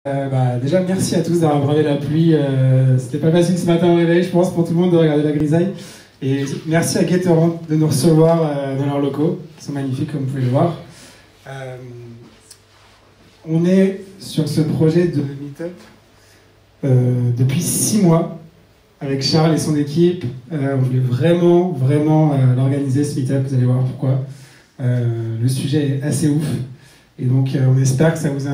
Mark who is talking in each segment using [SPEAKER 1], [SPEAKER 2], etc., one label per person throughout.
[SPEAKER 1] Déjà, merci à tous d'avoir bravé la pluie. C'était pas facile ce matin au réveil, je pense, pour tout le monde de regarder la grisaille. Et merci à Gatorand de nous recevoir dans leurs locaux, qui sont magnifiques comme vous pouvez le voir. On est sur ce projet de Meetup depuis 6 mois avec Charles et son équipe. On voulait vraiment l'organiser ce Meetup, vous allez voir pourquoi. Le sujet est assez ouf. Et donc on espère que ça vous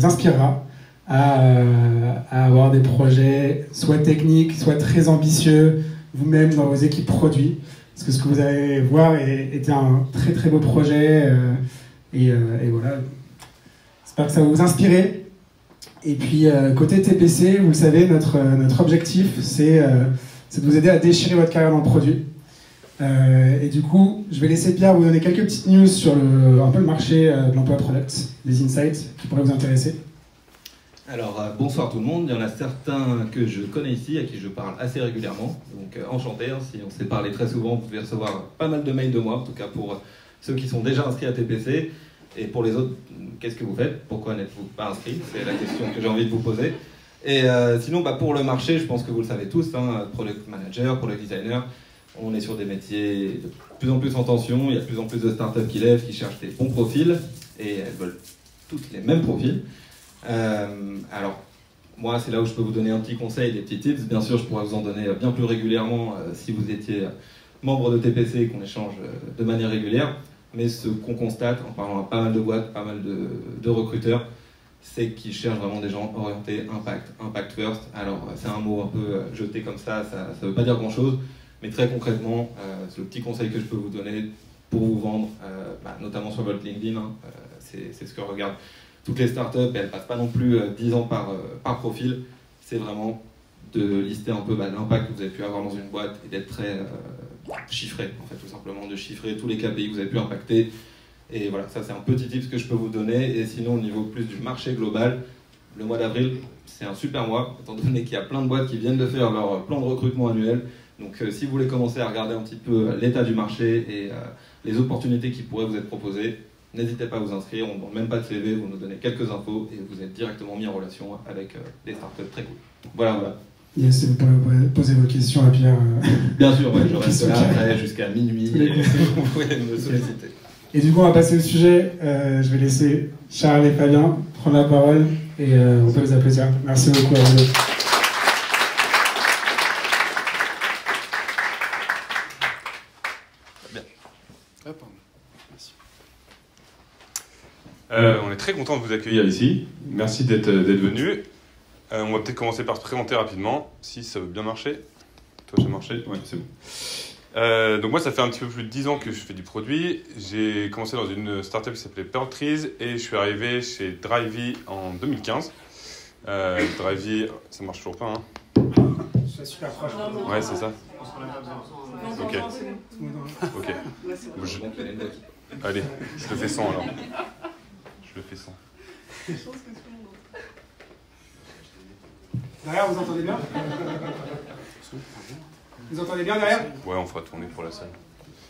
[SPEAKER 1] inspirera à avoir des projets soit techniques, soit très ambitieux, vous-même dans vos équipes produits. Parce que ce que vous allez voir était un très beau projet. Et voilà, j'espère que ça va vous inspirer. Et puis côté TPC, vous le savez, notre objectif, c'est de vous aider à déchirer votre carrière dans le produit. Et du coup, je vais laisser Pierre vous donner quelques petites news sur un peu le marché de l'emploi product, des insights qui pourraient vous intéresser.
[SPEAKER 2] Alors, bonsoir tout le monde. Il y en a certains que je connais ici, à qui je parle assez régulièrement. Donc, enchanté. Si on s'est parlé très souvent, vous pouvez recevoir pas mal de mails de moi, en tout cas pour ceux qui sont déjà inscrits à TPC. Et pour les autres, qu'est-ce que vous faites? Pourquoi n'êtes-vous pas inscrits? C'est la question que j'ai envie de vous poser. Et sinon, pour le marché, je pense que vous le savez tous, product manager, product designer, on est sur des métiers de plus en plus en tension. Il y a de plus en plus de startups qui lèvent, qui cherchent des bons profils. Et elles veulent toutes les mêmes profils. Alors, moi, c'est là où je peux vous donner un petit conseil, des petits tips. Bien sûr, je pourrais vous en donner bien plus régulièrement si vous étiez membre de TPC et qu'on échange de manière régulière. Mais ce qu'on constate en parlant à pas mal de boîtes, pas mal de recruteurs, c'est qu'ils cherchent vraiment des gens orientés impact first. Alors, c'est un mot un peu jeté comme ça ne veut pas dire grand-chose. Mais très concrètement, c'est le petit conseil que je peux vous donner pour vous vendre, notamment sur votre LinkedIn. C'est ce que regardent toutes les startups, et elles ne passent pas non plus 10 ans par profil. C'est vraiment de lister un peu l'impact que vous avez pu avoir dans une boîte et d'être très chiffré, en fait, tout simplement, de chiffrer tous les KPI que vous avez pu impacter. Et voilà, ça c'est un petit tip que je peux vous donner. Et sinon, au niveau plus du marché global, le mois d'avril, c'est un super mois, étant donné qu'il y a plein de boîtes qui viennent de faire leur plan de recrutement annuel. Donc si vous voulez commencer à regarder un petit peu l'état du marché et les opportunités qui pourraient vous être proposées, n'hésitez pas à vous inscrire, on ne demande même pas de CV, vous nous donnez quelques infos et vous êtes directement mis en relation avec des startups très cool. Voilà.
[SPEAKER 1] Yes, vous pourrez poser vos questions à Pierre.
[SPEAKER 2] Bien sûr, je reste là après jusqu'à minuit et vous pouvez me solliciter.
[SPEAKER 1] Et du coup, on va passer au sujet. Je vais laisser Charles et Fabien prendre la parole et on peut les applaudir. Merci beaucoup à vous.
[SPEAKER 3] On est très content de vous accueillir ici. Merci d'être venus. On va peut-être commencer par se présenter rapidement, si ça veut bien marcher. Toi, ça marché? Ouais, c'est bon. Donc moi, ça fait un petit peu plus de 10 ans que je fais du produit. J'ai commencé dans une startup qui s'appelait Pearl Trees et je suis arrivé chez Drivey en 2015. Drivey, ça marche toujours pas, hein?
[SPEAKER 1] C'est super proche.
[SPEAKER 3] Ouais, c'est ça. Ok. Allez, je le fais sans alors. Je le fais sans.
[SPEAKER 1] Derrière, vous entendez bien? Vous entendez bien derrière?
[SPEAKER 3] Ouais, on fera tourner pour la salle.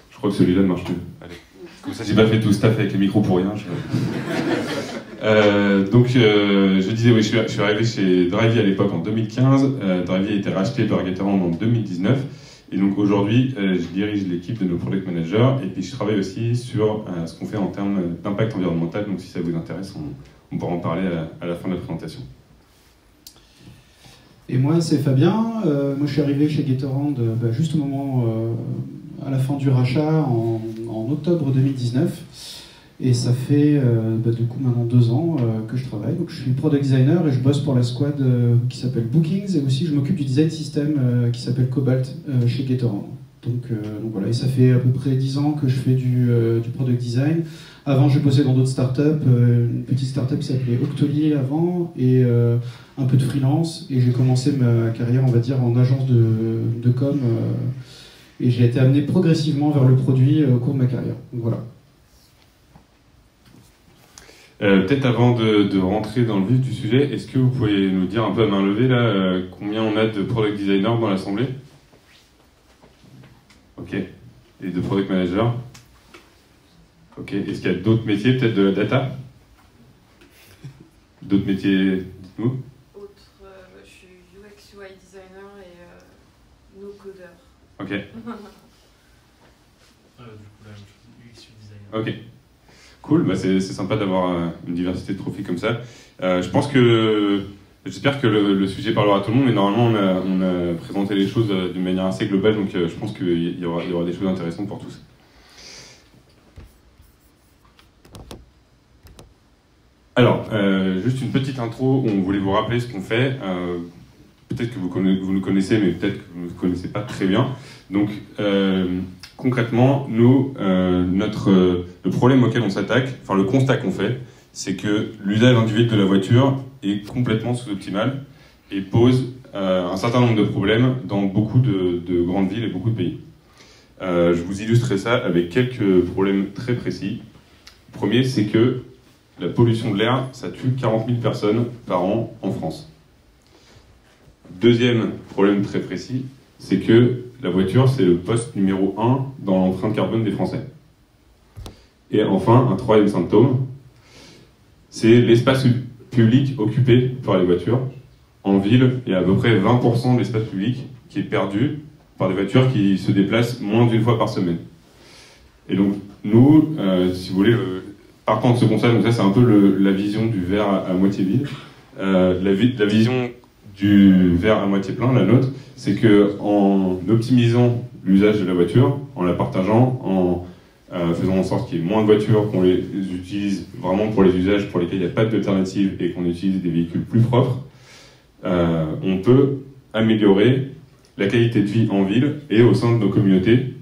[SPEAKER 4] Je crois que celui-là marche mieux.
[SPEAKER 3] Allez.
[SPEAKER 4] Comme ça, j'ai pas fait tout staff avec les micros pour rien. Donc, je disais, oui, je suis arrivé chez Drivey à l'époque en 2015. Drivey a été racheté par Gatorand en 2019. Et donc aujourd'hui, je dirige l'équipe de nos product managers et puis je travaille aussi sur ce qu'on fait en termes d'impact environnemental. Donc si ça vous intéresse, on pourra en parler à la fin de la présentation.
[SPEAKER 5] Et moi, c'est Fabien. Moi, je suis arrivé chez Gatorand juste au moment, à la fin du rachat, en octobre 2019. Et ça fait du coup maintenant 2 ans que je travaille. Donc je suis product designer et je bosse pour la squad qui s'appelle Bookings et aussi je m'occupe du design system qui s'appelle Cobalt chez Gatorand. Donc voilà, et ça fait à peu près 10 ans que je fais du product design. Avant, j'ai bossé dans d'autres startups, une petite startup qui s'appelait Octoly avant et un peu de freelance. Et j'ai commencé ma carrière, on va dire, en agence de com. Et j'ai été amené progressivement vers le produit au cours de ma carrière. Donc voilà.
[SPEAKER 3] Peut-être avant de rentrer dans le vif du sujet, est-ce que vous pouvez nous dire un peu à main levée là, combien on a de product designers dans l'assemblée? Ok. Et de product managers? Ok. Est-ce qu'il y a d'autres métiers, peut-être de la data? D'autres métiers Nous?
[SPEAKER 6] Je suis UX UI designer et no codeur.
[SPEAKER 3] Ok.
[SPEAKER 7] Du coup, là, UX UI designer.
[SPEAKER 3] Ok. Cool, bah c'est sympa d'avoir une diversité de profils comme ça. Je pense que... J'espère que le sujet parlera à tout le monde, mais normalement on a présenté les choses d'une manière assez globale, donc je pense qu'il y aura des choses intéressantes pour tous. Alors, juste une petite intro où on voulait vous rappeler ce qu'on fait. Peut-être que vous nous connaissez, mais peut-être que vous ne connaissez pas très bien. Donc, concrètement, nous, le problème auquel on s'attaque, enfin le constat qu'on fait, c'est que l'usage individuel de la voiture est complètement sous-optimal et pose un certain nombre de problèmes dans beaucoup de grandes villes et beaucoup de pays. Je vous illustrerai ça avec quelques problèmes très précis. Le premier, c'est que la pollution de l'air, ça tue 40 000 personnes par an en France. Deuxième problème très précis, c'est que la voiture, c'est le poste numéro 1 dans l'empreinte carbone des Français. Et enfin, un troisième symptôme, c'est l'espace public occupé par les voitures. En ville, il y a à peu près 20% de l'espace public qui est perdu par des voitures qui se déplacent moins d'une fois par semaine. Et donc, nous, si vous voulez, partant de ce constat, donc ça c'est un peu la vision du verre à moitié vide. La vision du verre à moitié plein, la nôtre, c'est qu'en optimisant l'usage de la voiture, en la partageant, en faisant en sorte qu'il y ait moins de voitures, qu'on les utilise vraiment pour les usages pour lesquels il n'y a pas d'alternative et qu'on utilise des véhicules plus propres, on peut améliorer la qualité de vie en ville et au sein de nos communautés.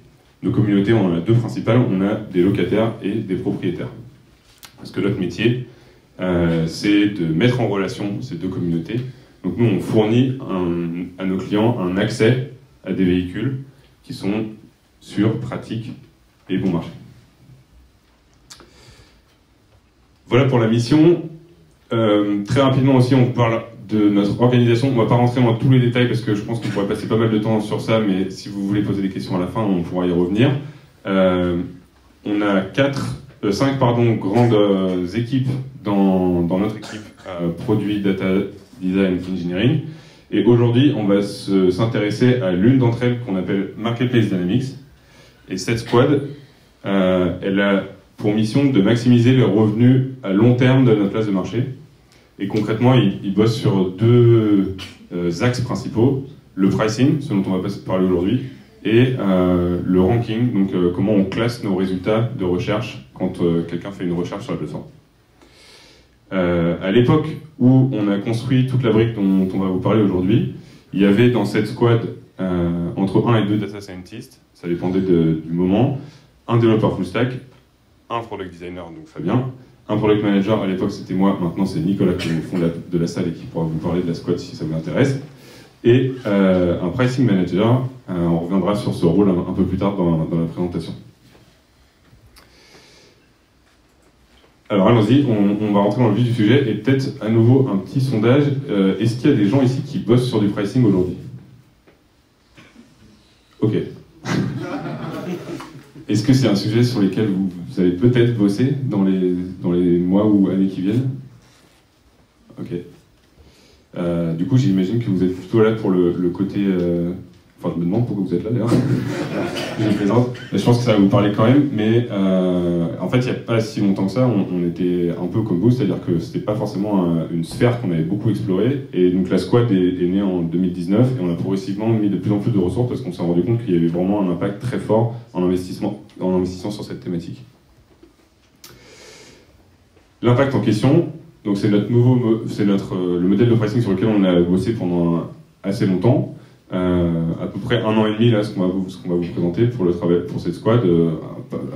[SPEAKER 3] Nos communautés, on en a deux principales, on a des locataires et des propriétaires. Parce que notre métier, c'est de mettre en relation ces deux communautés. Donc nous, on fournit à nos clients un accès à des véhicules qui sont sûrs, pratiques et bon marché. Voilà pour la mission. Très rapidement aussi, on parle de notre organisation. On ne va pas rentrer dans tous les détails parce que je pense qu'on pourrait passer pas mal de temps sur ça, mais si vous voulez poser des questions à la fin, on pourra y revenir. On a 5 grandes équipes dans notre équipe produit, data, design, engineering. Et aujourd'hui, on va s'intéresser à l'une d'entre elles qu'on appelle Marketplace Dynamics. Et cette squad, elle a pour mission de maximiser les revenus à long terme de notre place de marché. Et concrètement, ils bossent sur deux axes principaux. Le pricing, ce dont on va parler aujourd'hui, et le ranking, donc comment on classe nos résultats de recherche quand quelqu'un fait une recherche sur la plateforme. À l'époque où on a construit toute la brique dont on va vous parler aujourd'hui, il y avait dans cette squad entre 1 et 2 data scientists, ça dépendait du moment, un développeur full stack, un product designer, donc Fabien, un product manager, à l'époque c'était moi, maintenant c'est Nicolas qui est au fond de la salle et qui pourra vous parler de la squad si ça vous intéresse, et un pricing manager, on reviendra sur ce rôle un peu plus tard dans la présentation. Alors allons-y, on va rentrer dans le vif du sujet et peut-être à nouveau un petit sondage. Est-ce qu'il y a des gens ici qui bossent sur du pricing aujourd'hui? Ok. Est-ce que c'est un sujet sur lequel vous allez peut-être bosser dans les mois ou années qui viennent? Ok. Du coup, j'imagine que vous êtes plutôt là pour le côté... Enfin, je me demande pourquoi vous êtes là d'ailleurs. Je plaisante. Je pense que ça va vous parler quand même, mais en fait, il n'y a pas si longtemps que ça, on était un peu comme vous, c'est-à-dire que c'était pas forcément une sphère qu'on avait beaucoup explorée, et donc la squad est née en 2019, et on a progressivement mis de plus en plus de ressources parce qu'on s'est rendu compte qu'il y avait vraiment un impact très fort en investissant sur cette thématique. L'impact en question, donc c'est le modèle de pricing sur lequel on a bossé pendant assez longtemps. À peu près 1 an et demi là, ce qu'on va vous présenter pour le travail pour cette squad,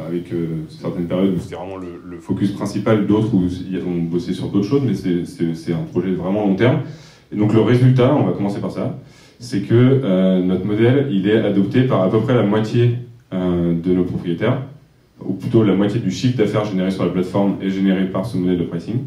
[SPEAKER 3] avec certaines périodes où c'était vraiment le focus principal, d'autres où on bossait sur d'autres choses, mais c'est un projet vraiment long terme. Et donc le résultat, on va commencer par ça, c'est que notre modèle il est adopté par à peu près la moitié de nos propriétaires, ou plutôt la moitié du chiffre d'affaires généré sur la plateforme est généré par ce modèle de pricing.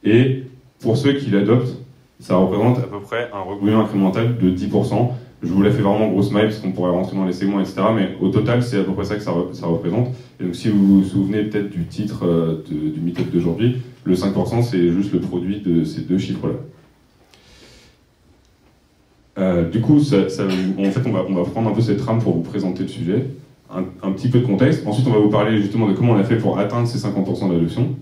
[SPEAKER 3] Et pour ceux qui l'adoptent, ça représente à peu près un revenu incrémental de 10%. Je vous la fais vraiment grosse maille parce qu'on pourrait rentrer dans les segments, etc. Mais au total, c'est à peu près ça que ça représente. Et donc si vous vous souvenez peut-être du titre du meet-up d'aujourd'hui, le 5% c'est juste le produit de ces deux chiffres-là.
[SPEAKER 4] Du coup, en fait, on va prendre un peu cette trame pour vous présenter le sujet, un petit peu de contexte. Ensuite, on va vous parler justement de comment on a fait pour atteindre ces 50% d'adoption.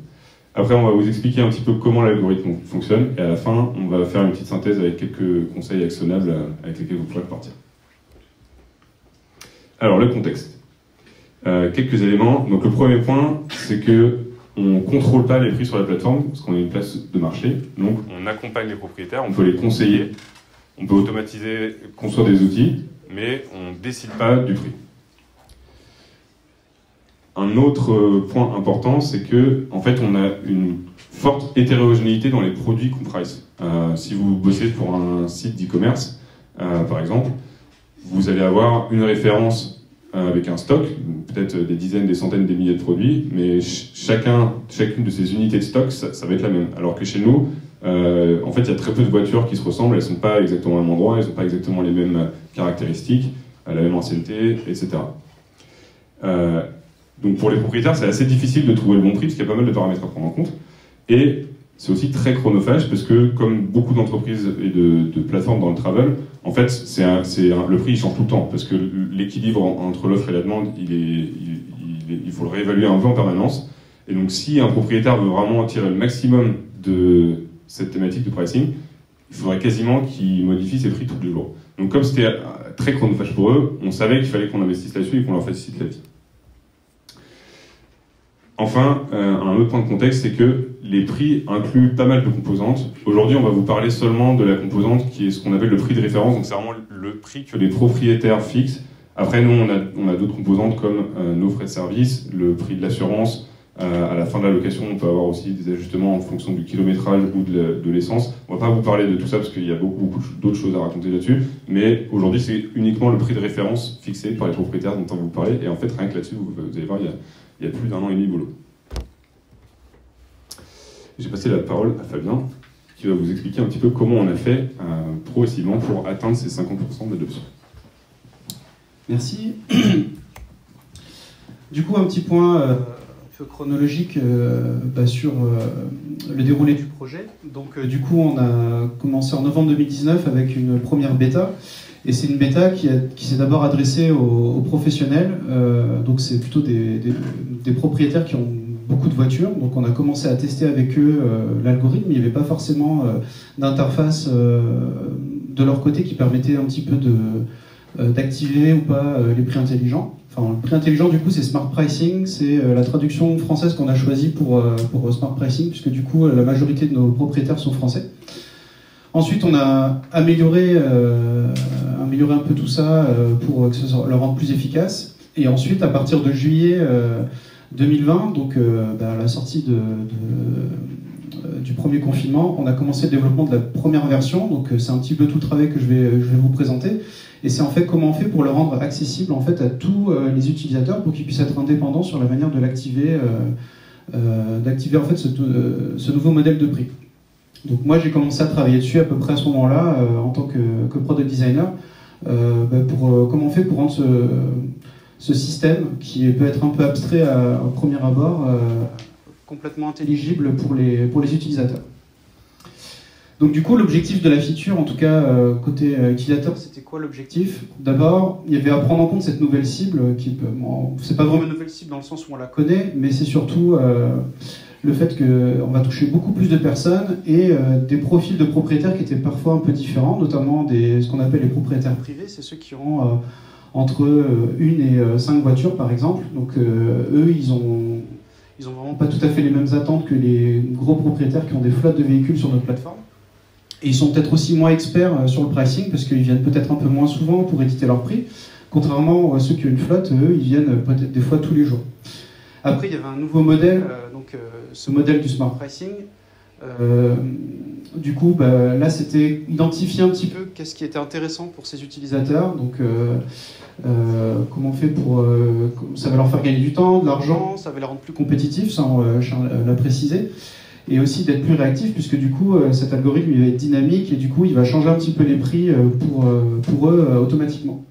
[SPEAKER 4] Après, on va vous expliquer un petit peu comment l'algorithme fonctionne. Et à la fin, on va faire une petite synthèse avec quelques conseils actionnables avec lesquels vous pourrez partir. Alors, le contexte. Quelques éléments. Donc, le premier point, c'est que on ne contrôle pas les prix sur la plateforme, parce qu'on est une place de marché. Donc, on accompagne les propriétaires, on peut les conseiller, on peut automatiser, construire des outils, mais on ne décide pas du prix. Un autre point important, c'est que, en fait, on a une forte hétérogénéité dans les produits qu'on price. Si vous bossez pour un site d'e-commerce, par exemple, vous allez avoir une référence avec un stock, peut-être des dizaines, des centaines, des milliers de produits, mais chacune de ces unités de stock, ça va être la même. Alors que chez nous, en fait, il y a très peu de voitures qui se ressemblent, elles ne sont pas exactement au même endroit, elles n'ont pas exactement les mêmes caractéristiques, la même ancienneté, etc. Donc pour les propriétaires, c'est assez difficile de trouver le bon prix, parce qu'il y a pas mal de paramètres à prendre en compte. Et c'est aussi très chronophage, parce que comme beaucoup d'entreprises et de plateformes dans le travel, en fait, le prix il change tout le temps, parce que l'équilibre entre l'offre et la demande, il faut le réévaluer un peu en permanence. Et donc si un propriétaire veut vraiment tirer le maximum de cette thématique de pricing, il faudrait quasiment qu'il modifie ses prix tous les jours. Donc comme c'était très chronophage pour eux, on savait qu'il fallait qu'on investisse là-dessus et qu'on leur facilite la vie. Enfin, un autre point de contexte, c'est que les prix incluent pas mal de composantes. Aujourd'hui, on va vous parler seulement de la composante qui est ce qu'on appelle le prix de référence, donc c'est vraiment le prix que les propriétaires fixent. Après, nous, on a d'autres composantes comme nos frais de service, le prix de l'assurance. À la fin de la location, on peut avoir aussi des ajustements en fonction du kilométrage ou de l'essence. On ne va pas vous parler de tout ça parce qu'il y a beaucoup d'autres choses à raconter là-dessus, mais aujourd'hui, c'est uniquement le prix de référence fixé par les propriétaires dont on va vous parler. Et en fait, rien que là-dessus, vous allez voir, il y a plus d'1 an et demi boulot. J'ai passé la parole à Fabien, qui va vous expliquer un petit peu comment on a fait progressivement pour atteindre ces 50% d'adoption.
[SPEAKER 5] Merci. Du coup, un petit point un peu chronologique sur le déroulé du projet. Donc, du coup, on a commencé en novembre 2019 avec une première bêta. Et c'est une bêta qui s'est d'abord adressée aux professionnels. Donc, c'est plutôt des propriétaires qui ont beaucoup de voitures. Donc, on a commencé à tester avec eux l'algorithme. Il n'y avait pas forcément d'interface de leur côté qui permettait un petit peu d'activer ou pas les prix intelligents. Enfin, le prix intelligent, du coup, c'est Smart Pricing. C'est la traduction française qu'on a choisie pour Smart Pricing, puisque du coup, la majorité de nos propriétaires sont français. Ensuite, on a amélioré un peu tout ça pour que ça le rende plus efficace. Et ensuite, à partir de juillet 2020, donc à la sortie du premier confinement, on a commencé le développement de la première version. Donc, c'est un petit peu tout le travail que je vais vous présenter. Et c'est en fait comment on fait pour le rendre accessible en fait à tous les utilisateurs pour qu'ils puissent être indépendants sur la manière de l'activer, d'activer en fait ce nouveau modèle de prix. Donc moi j'ai commencé à travailler dessus à peu près à ce moment-là en tant que product designer pour comment on fait pour rendre ce système qui peut être un peu abstrait au premier abord complètement intelligible pour les utilisateurs. Donc du coup, l'objectif de la feature, en tout cas côté utilisateur, c'était quoi l'objectif? D'abord, il y avait à prendre en compte cette nouvelle cible, c'est pas vraiment une nouvelle cible dans le sens où on la connaît, mais c'est surtout le fait qu'on va toucher beaucoup plus de personnes et des profils de propriétaires qui étaient parfois un peu différents, notamment ce qu'on appelle les propriétaires privés, c'est ceux qui ont entre 1 et 5 voitures par exemple. Donc eux, ils ont vraiment pas tout à fait les mêmes attentes que les gros propriétaires qui ont des flottes de véhicules sur notre plateforme. Et ils sont peut-être aussi moins experts sur le pricing parce qu'ils viennent peut-être un peu moins souvent pour éditer leur prix, contrairement à ceux qui ont une flotte, eux, ils viennent peut-être des fois tous les jours. Après, il y avait un nouveau modèle, ce modèle du Smart Pricing. Du coup, là, c'était identifier un petit peu qu'est-ce qui était intéressant pour ces utilisateurs. Donc, comment on fait pour... ça va leur faire gagner du temps, de l'argent, ça va les rendre plus compétitifs, ça on l'a précisé. Et aussi d'être plus réactif, puisque du coup, cet algorithme il va être dynamique et du coup, il va changer un petit peu les prix pour eux automatiquement.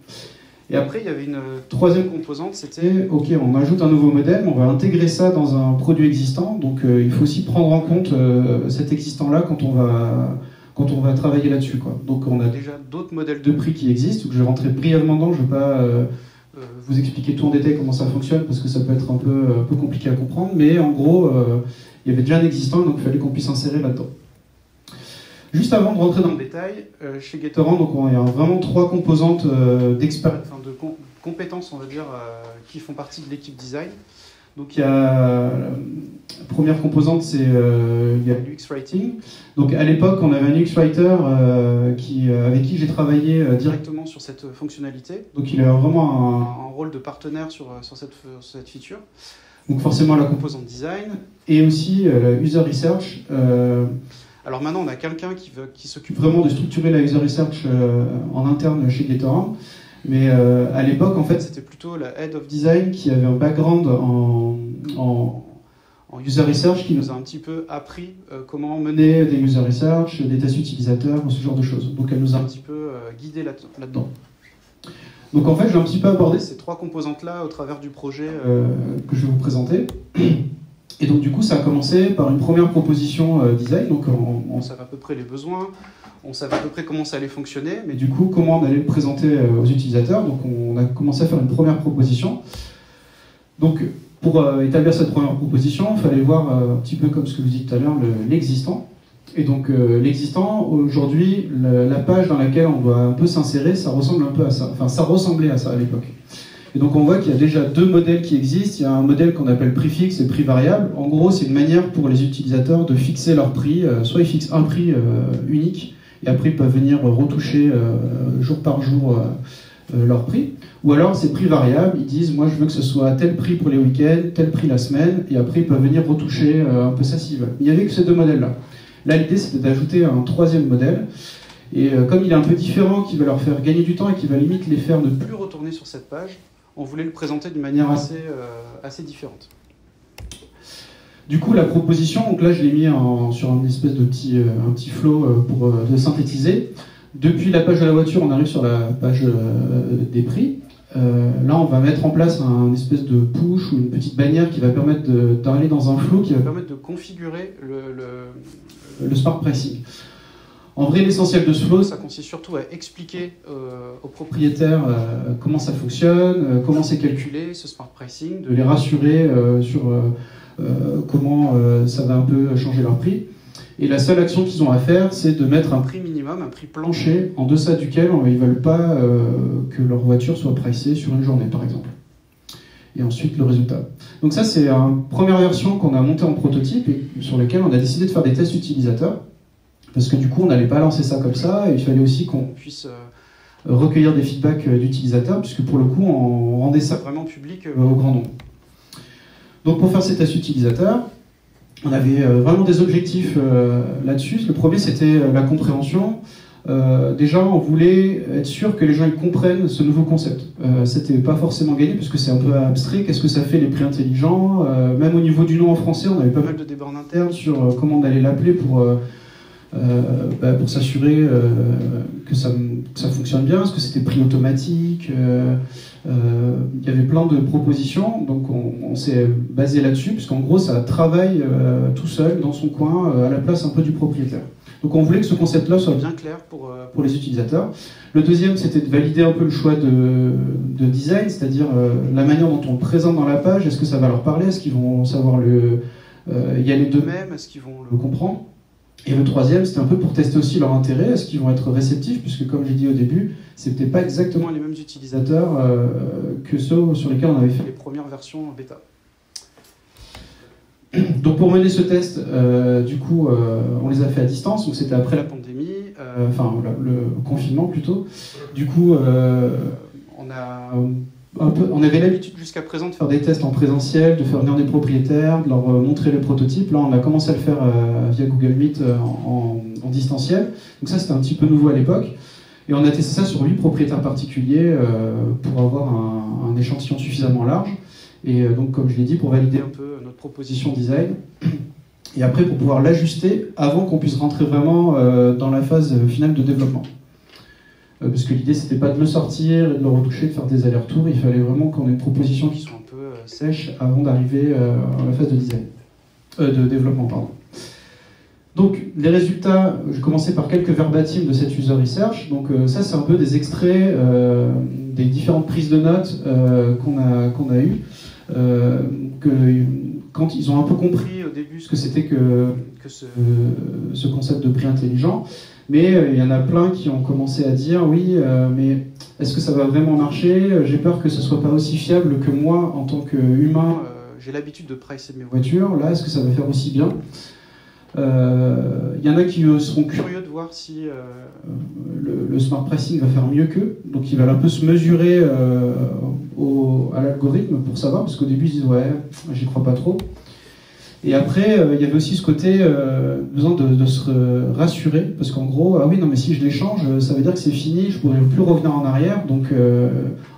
[SPEAKER 5] Et après, il y avait une troisième composante, c'était, ok, on ajoute un nouveau modèle, on va intégrer ça dans un produit existant, donc il faut aussi prendre en compte cet existant-là quand quand on va travailler là-dessus, quoi. Donc on a déjà d'autres modèles de prix qui existent, donc je vais rentrer brièvement dedans, je ne vais pas vous expliquer tout en détail comment ça fonctionne, parce que ça peut être un peu compliqué à comprendre, mais en gros, il y avait déjà un existant, donc il fallait qu'on puisse insérer là-dedans. Juste avant de rentrer dans le détail, chez Gatorand, donc il y a vraiment 3 composantes de compétences, on va dire, qui font partie de l'équipe design. Donc il y a la première composante, c'est il y a l'UX Writing. Donc à l'époque, on avait un UX Writer avec qui j'ai travaillé directement sur cette fonctionnalité. Donc il a vraiment un rôle de partenaire sur cette feature. Donc forcément la composante design et aussi la user research. Alors maintenant, on a quelqu'un qui s'occupe vraiment de structurer la user research en interne chez Gatorand. Mais à l'époque, en fait, c'était plutôt la Head of Design qui avait un background en user research qui nous a un petit peu appris comment mener des user research, des tests utilisateurs, ce genre de choses. Donc elle nous a un petit peu guidés là-dedans. Donc en fait, je vais un petit peu aborder ces 3 composantes-là au travers du projet que je vais vous présenter. Et donc du coup, ça a commencé par une première proposition design. Donc on savait à peu près les besoins. On savait à peu près comment ça allait fonctionner, mais du coup, comment on allait le présenter aux utilisateurs. Donc, on a commencé à faire une première proposition. Donc, pour établir cette première proposition, il fallait voir un petit peu comme ce que vous disiez tout à l'heure, l'existant. Et donc, l'existant, aujourd'hui, la page dans laquelle on doit un peu s'insérer, ça ressemble un peu à ça. Enfin, ça ressemblait à ça à l'époque. Et donc, on voit qu'il y a déjà 2 modèles qui existent. Il y a un modèle qu'on appelle prix fixe et prix variable. En gros, c'est une manière pour les utilisateurs de fixer leur prix. Soit ils fixent un prix unique, et après ils peuvent venir retoucher jour par jour leur prix. Ou alors c'est prix variable, ils disent moi je veux que ce soit tel prix pour les week-ends, tel prix la semaine, et après ils peuvent venir retoucher un peu ça s'ils veulent. Il n'y avait que ces 2 modèles-là. Là l'idée c'était d'ajouter un 3e modèle, et comme il est un peu différent, qui va leur faire gagner du temps et qui va limite les faire ne plus retourner sur cette page, on voulait le présenter d'une manière assez différente. Du coup, la proposition, donc là je l'ai mis sur une espèce de un petit flow pour de synthétiser. Depuis la page de la voiture, on arrive sur la page des prix. Là, on va mettre en place un espèce de push ou une petite bannière qui va permettre d'aller dans un flow qui va permettre de configurer le smart pricing. En vrai, l'essentiel de ce flow, ça consiste surtout à expliquer aux propriétaires comment ça fonctionne, comment c'est calculé, ce smart pricing, de les rassurer sur comment ça va un peu changer leur prix. Et la seule action qu'ils ont à faire, c'est de mettre un prix minimum, un prix plancher, en deçà duquel ils ne veulent pas que leur voiture soit pricée sur une journée, par exemple. Et ensuite, le résultat. Donc ça, c'est une première version qu'on a montée en prototype et sur laquelle on a décidé de faire des tests utilisateurs. Parce que du coup, on n'allait pas lancer ça comme ça, et il fallait aussi qu'on puisse recueillir des feedbacks d'utilisateurs, puisque pour le coup, on rendait ça vraiment public au grand nombre. Donc pour faire ces tests utilisateurs, on avait vraiment des objectifs là-dessus. Le premier, c'était la compréhension. Déjà, on voulait être sûr que les gens ils comprennent ce nouveau concept. C'était pas forcément gagné, parce que c'est un peu abstrait. Qu'est-ce que ça fait, les prix intelligents? Même au niveau du nom en français, on avait pas mal de débats en interne sur comment on allait l'appeler pour s'assurer que ça fonctionne bien. Est-ce que c'était prix automatique? Il y avait plein de propositions, donc on s'est basé là-dessus, puisqu'en gros ça travaille tout seul dans son coin à la place un peu du propriétaire. Donc on voulait que ce concept-là soit bien clair pour les utilisateurs. Le deuxième, c'était de valider un peu le choix de design, c'est-à-dire la manière dont on le présente dans la page. Est-ce que ça va leur parler? Est-ce qu'ils vont savoir y aller d'eux-mêmes? Est-ce qu'ils vont le comprendre? Et le troisième, c'était un peu pour tester aussi leur intérêt. Est-ce qu'ils vont être réceptifs? Puisque comme j'ai dit au début, c'était pas exactement les mêmes utilisateurs que ceux sur lesquels on avait fait les premières versions en bêta. Donc pour mener ce test, du coup, on les a fait à distance. Donc c'était après la pandémie, le confinement plutôt. Du coup, on avait l'habitude jusqu'à présent de faire des tests en présentiel, de faire venir des propriétaires, de leur montrer le prototype. Là, on a commencé à le faire via Google Meet en distanciel. Donc ça, c'était un petit peu nouveau à l'époque. Et on a testé ça sur 8 propriétaires particuliers pour avoir un échantillon suffisamment large. Et donc, comme je l'ai dit, pour valider un peu notre proposition design. Et après, pour pouvoir l'ajuster avant qu'on puisse rentrer vraiment dans la phase finale de développement. Parce que l'idée, c'était pas de le sortir et de le retoucher, de faire des allers-retours. Il fallait vraiment qu'on ait une proposition qui soit un peu sèche avant d'arriver à la phase de design. De développement, pardon. Donc les résultats, je vais commencer par quelques verbatim de cette user research. Donc ça c'est un peu des extraits des différentes prises de notes qu'on a eues. Quand ils ont un peu compris au début ce que c'était que ce concept de prix intelligent, mais il y en a plein qui ont commencé à dire oui, mais est-ce que ça va vraiment marcher? J'ai peur que ce soit pas aussi fiable que moi en tant qu'humain. J'ai l'habitude de pricer mes voitures. Là, est-ce que ça va faire aussi bien? Il y en a qui seront curieux de voir si le smart pricing va faire mieux qu'eux. Donc ils veulent un peu se mesurer à l'algorithme pour savoir, parce qu'au début ils disent ouais, j'y crois pas trop. Et après, il y avait aussi ce côté besoin de se rassurer, parce qu'en gros, ah oui, non mais si je les change, ça veut dire que c'est fini, je pourrai plus revenir en arrière. Donc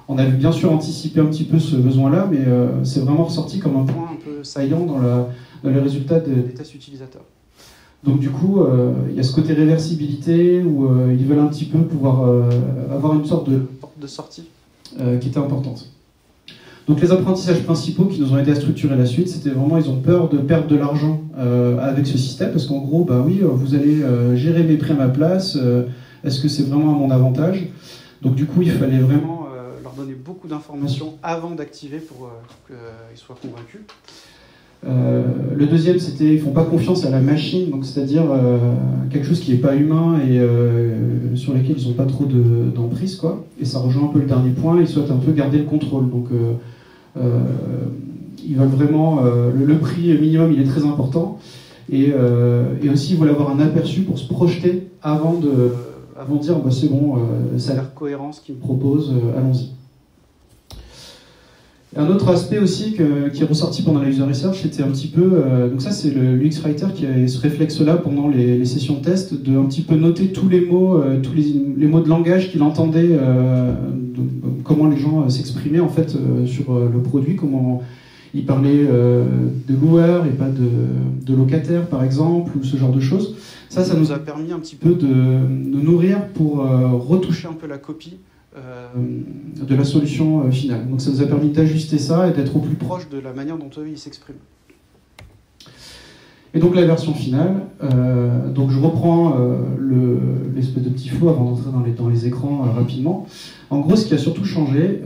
[SPEAKER 5] on avait bien sûr anticipé un petit peu ce besoin-là, mais c'est vraiment ressorti comme un point un peu saillant dans les résultats des tests utilisateurs. Donc du coup, il y a ce côté réversibilité où ils veulent un petit peu pouvoir avoir une sorte de porte de sortie qui était importante. Donc les apprentissages principaux qui nous ont aidé à structurer la suite, c'était vraiment, ils ont peur de perdre de l'argent avec ce système, parce qu'en gros, bah oui, vous allez gérer mes prix à ma place, est-ce que c'est vraiment à mon avantage? Donc du coup, il fallait vraiment leur donner beaucoup d'informations avant d'activer pour qu'ils soient convaincus. Le deuxième, c'était ils font pas confiance à la machine, donc c'est-à-dire quelque chose qui n'est pas humain et sur lequel ils n'ont pas trop d'emprise, quoi. Et ça rejoint un peu le dernier point, ils souhaitent un peu garder le contrôle. Donc ils veulent vraiment le prix minimum, il est très important, et aussi ils veulent avoir un aperçu pour se projeter avant de dire bah, c'est bon, ça a l'air cohérent ce qu'ils me proposent, allons-y. Un autre aspect aussi qui est ressorti pendant la user research, c'était un petit peu, donc ça c'est le UX Writer qui a ce réflexe-là pendant les sessions de test, de un petit peu noter tous les mots, les mots de langage qu'il entendait, comment les gens s'exprimaient en fait sur le produit, comment ils parlaient de loueur et pas de locataire par exemple, ou ce genre de choses. Ça nous a permis un petit peu de nourrir pour retoucher un peu la copie de la solution finale. Donc ça nous a permis d'ajuster ça et d'être au plus proche de la manière dont eux ils s'expriment. Et donc la version finale, donc je reprends l'espèce de petit flow avant d'entrer dans les écrans rapidement. En gros, ce qui a surtout changé,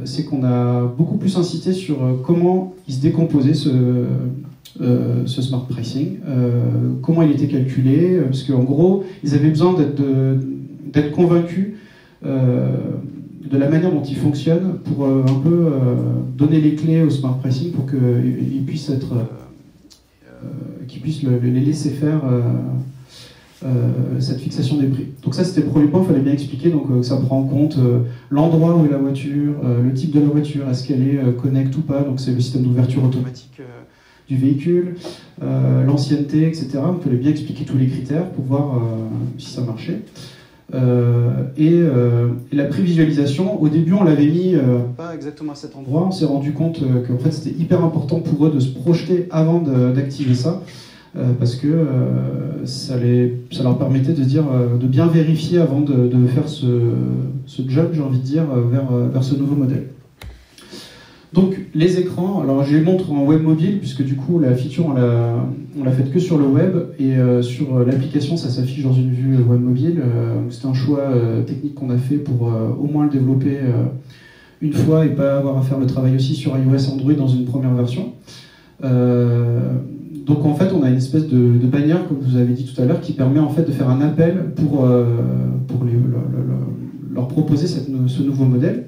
[SPEAKER 5] c'est qu'on a beaucoup plus insisté sur comment il se décomposait ce smart pricing, comment il était calculé, parce qu'en gros, ils avaient besoin d'être convaincus de la manière dont il fonctionne pour un peu donner les clés au smart pricing pour qu'ils puissent les laisser faire cette fixation des prix. Donc ça c'était le premier point, il fallait bien expliquer, donc ça prend en compte l'endroit où est la voiture, le type de la voiture, est-ce qu'elle est connect ou pas, donc c'est le système d'ouverture automatique du véhicule, l'ancienneté, etc. Il fallait bien expliquer tous les critères pour voir si ça marchait. Et la prévisualisation, au début on l'avait mis pas exactement à cet endroit, on s'est rendu compte qu'en fait c'était hyper important pour eux de se projeter avant d'activer ça, parce que ça leur permettait de dire, de bien vérifier avant de faire ce jump, j'ai envie de dire, vers ce nouveau modèle. Donc les écrans, alors je les montre en web mobile, puisque du coup la feature on l'a faite que sur le web, et sur l'application ça s'affiche dans une vue web mobile. C'est un choix technique qu'on a fait pour au moins le développer une fois et pas avoir à faire le travail aussi sur iOS Android dans une première version. Donc en fait on a une espèce de bannière, comme vous avez dit tout à l'heure, qui permet en fait de faire un appel pour leur proposer ce nouveau modèle.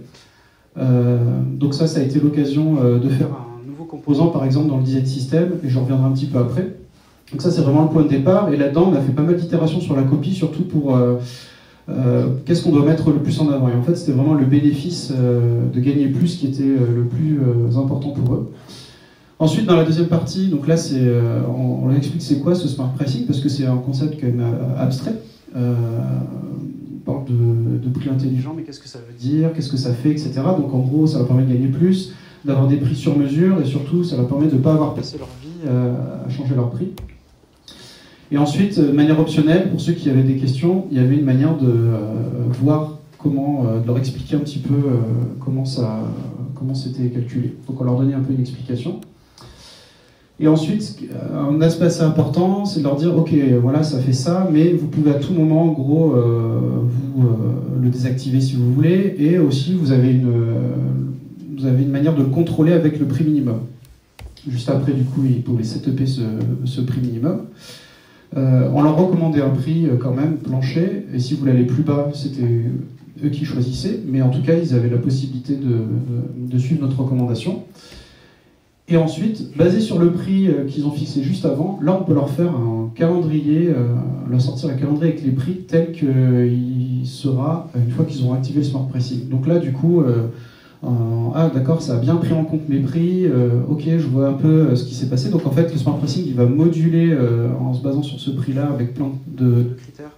[SPEAKER 5] Donc ça a été l'occasion de faire un nouveau composant par exemple dans le design system, et je reviendrai un petit peu après. Donc ça c'est vraiment le point de départ, et là-dedans on a fait pas mal d'itérations sur la copie, surtout pour qu'est-ce qu'on doit mettre le plus en avant. Et en fait c'était vraiment le bénéfice de gagner plus qui était le plus important pour eux. Ensuite dans la deuxième partie, donc là on leur explique c'est quoi ce smart pricing, parce que c'est un concept quand même abstrait. On parle de prix intelligent, mais qu'est-ce que ça veut dire, qu'est-ce que ça fait, etc. Donc en gros, ça va permettre de gagner plus, d'avoir des prix sur mesure, et surtout, ça va permettre de ne pas avoir passé leur vie à changer leur prix. Et ensuite, de manière optionnelle, pour ceux qui avaient des questions, il y avait une manière de voir comment, de leur expliquer un petit peu comment c'était calculé. Donc on leur donnait un peu une explication. Et ensuite, un aspect assez important, c'est de leur dire, ok, voilà, ça fait ça, mais vous pouvez à tout moment, en gros, le désactiver si vous voulez, et aussi vous avez une manière de le contrôler avec le prix minimum. Juste après, du coup, ils pouvaient setuper ce prix minimum. On leur recommandait un prix quand même plancher, et si vous voulez aller plus bas, c'était eux qui choisissaient, mais en tout cas, ils avaient la possibilité de suivre notre recommandation. Et ensuite, basé sur le prix qu'ils ont fixé juste avant, là on peut leur faire un calendrier, leur sortir un calendrier avec les prix tel qu'il sera une fois qu'ils auront activé le smart pricing. Donc là du coup, ah d'accord, ça a bien pris en compte mes prix, ok, je vois un peu ce qui s'est passé. Donc en fait le smart pricing il va moduler en se basant sur ce prix-là avec plein de critères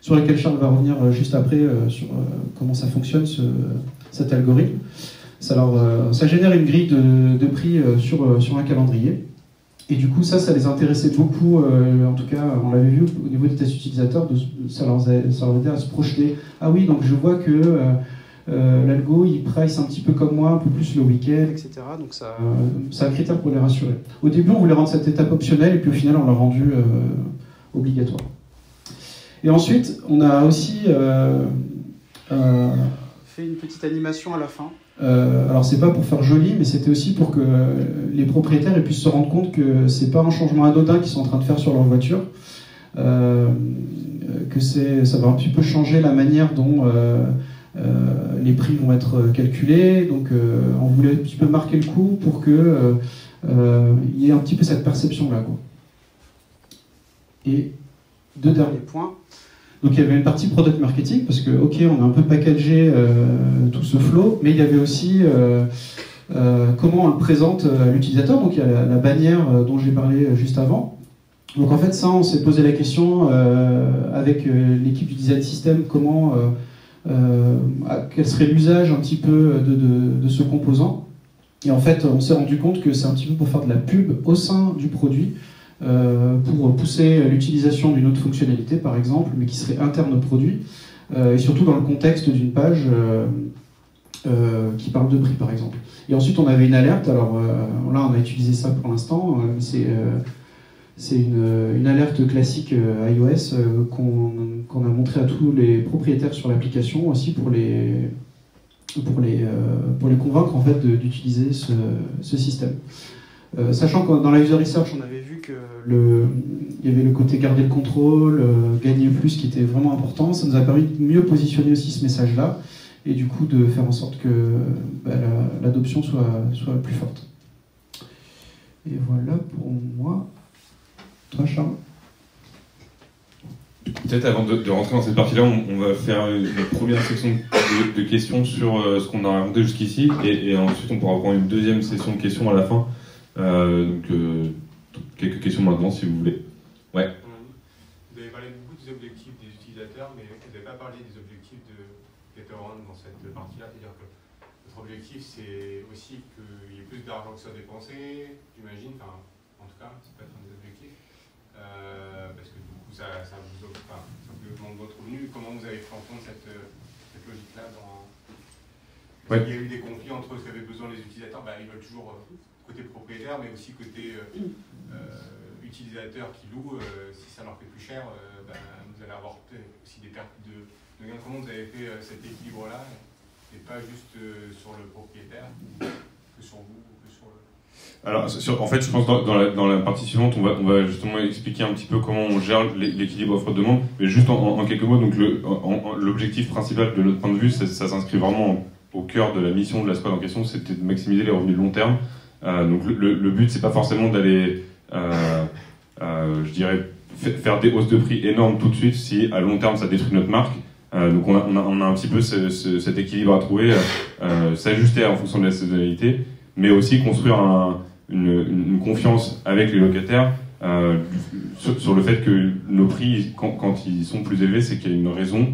[SPEAKER 5] sur lesquels Charles va revenir juste après sur comment ça fonctionne cet algorithme. Ça génère une grille de prix sur un calendrier. Et du coup, ça les intéressait beaucoup. En tout cas, on l'avait vu au niveau des tests utilisateurs, ça leur aidait à se projeter. Ah oui, donc je vois que l'algo, il price un petit peu comme moi, un peu plus le week-end, etc. Donc c'est un critère pour les rassurer. Au début, on voulait rendre cette étape optionnelle, et puis au final, on l'a rendu obligatoire. Et ensuite, on a aussi fait une petite animation à la fin. Alors c'est pas pour faire joli, mais c'était aussi pour que les propriétaires puissent se rendre compte que c'est pas un changement anodin qu'ils sont en train de faire sur leur voiture, que ça va un petit peu changer la manière dont les prix vont être calculés. Donc on voulait un petit peu marquer le coup pour que il y ait un petit peu cette perception là, quoi. Et deux derniers points. Donc il y avait une partie product marketing, parce que ok, on a un peu packagé tout ce flow, mais il y avait aussi comment on le présente à l'utilisateur. Donc il y a la bannière dont j'ai parlé juste avant. Donc en fait ça, on s'est posé la question avec l'équipe du design system, quel serait l'usage un petit peu de ce composant. Et en fait on s'est rendu compte que c'est un petit peu pour faire de la pub au sein du produit, pour pousser l'utilisation d'une autre fonctionnalité par exemple, mais qui serait interne au produit, et surtout dans le contexte d'une page qui parle de prix par exemple. Et ensuite on avait une alerte, alors là on a utilisé ça pour l'instant, c'est une alerte classique iOS qu'on a montré à tous les propriétaires sur l'application aussi pour les convaincre en fait d'utiliser ce système. Sachant que dans la user research, on avait vu que il y avait le côté garder le contrôle, gagner plus qui était vraiment important. Ça nous a permis de mieux positionner aussi ce message-là et du coup de faire en sorte que l'adoption soit plus forte. Et voilà pour moi. Toi, Charles ?
[SPEAKER 4] Peut-être avant de rentrer dans cette partie-là, on va faire une première section de questions sur ce qu'on a raconté jusqu'ici et ensuite on pourra prendre une deuxième session de questions à la fin. Donc quelques questions maintenant si vous voulez. Ouais.
[SPEAKER 3] Vous avez parlé beaucoup des objectifs des utilisateurs, mais vous n'avez pas parlé des objectifs de GetAround dans cette partie-là. C'est-à-dire que votre objectif, c'est aussi qu'il y ait plus d'argent qui soit dépensé, j'imagine. Enfin, en tout cas, ça peut être un des objectifs. Parce que du coup, ça vous augmente votre revenu. Comment vous avez pris en compte cette logique-là dans...
[SPEAKER 4] Ouais.
[SPEAKER 3] Il y a eu des conflits entre ce qu'avaient besoin les utilisateurs. Ils veulent toujours côté propriétaire, mais aussi côté utilisateur qui loue. Si ça leur fait plus cher, vous allez avoir aussi des pertes de gains. Comment vous avez fait cet équilibre-là, et pas juste sur le propriétaire, que sur vous, que sur le...
[SPEAKER 4] Alors, en fait, je pense dans la partie suivante, on va justement expliquer un petit peu comment on gère l'équilibre offre-demande. Mais juste en quelques mots, donc l'objectif principal de notre point de vue, ça s'inscrit vraiment au cœur de la mission de la squad en question, c'était de maximiser les revenus de long terme. Donc le but, c'est pas forcément d'aller, je dirais, faire des hausses de prix énormes tout de suite si à long terme ça détruit notre marque. Donc on a un petit peu cet équilibre à trouver, s'ajuster en fonction de la saisonnalité, mais aussi construire une confiance avec les locataires sur le fait que nos prix, quand ils sont plus élevés, c'est qu'il y a une raison,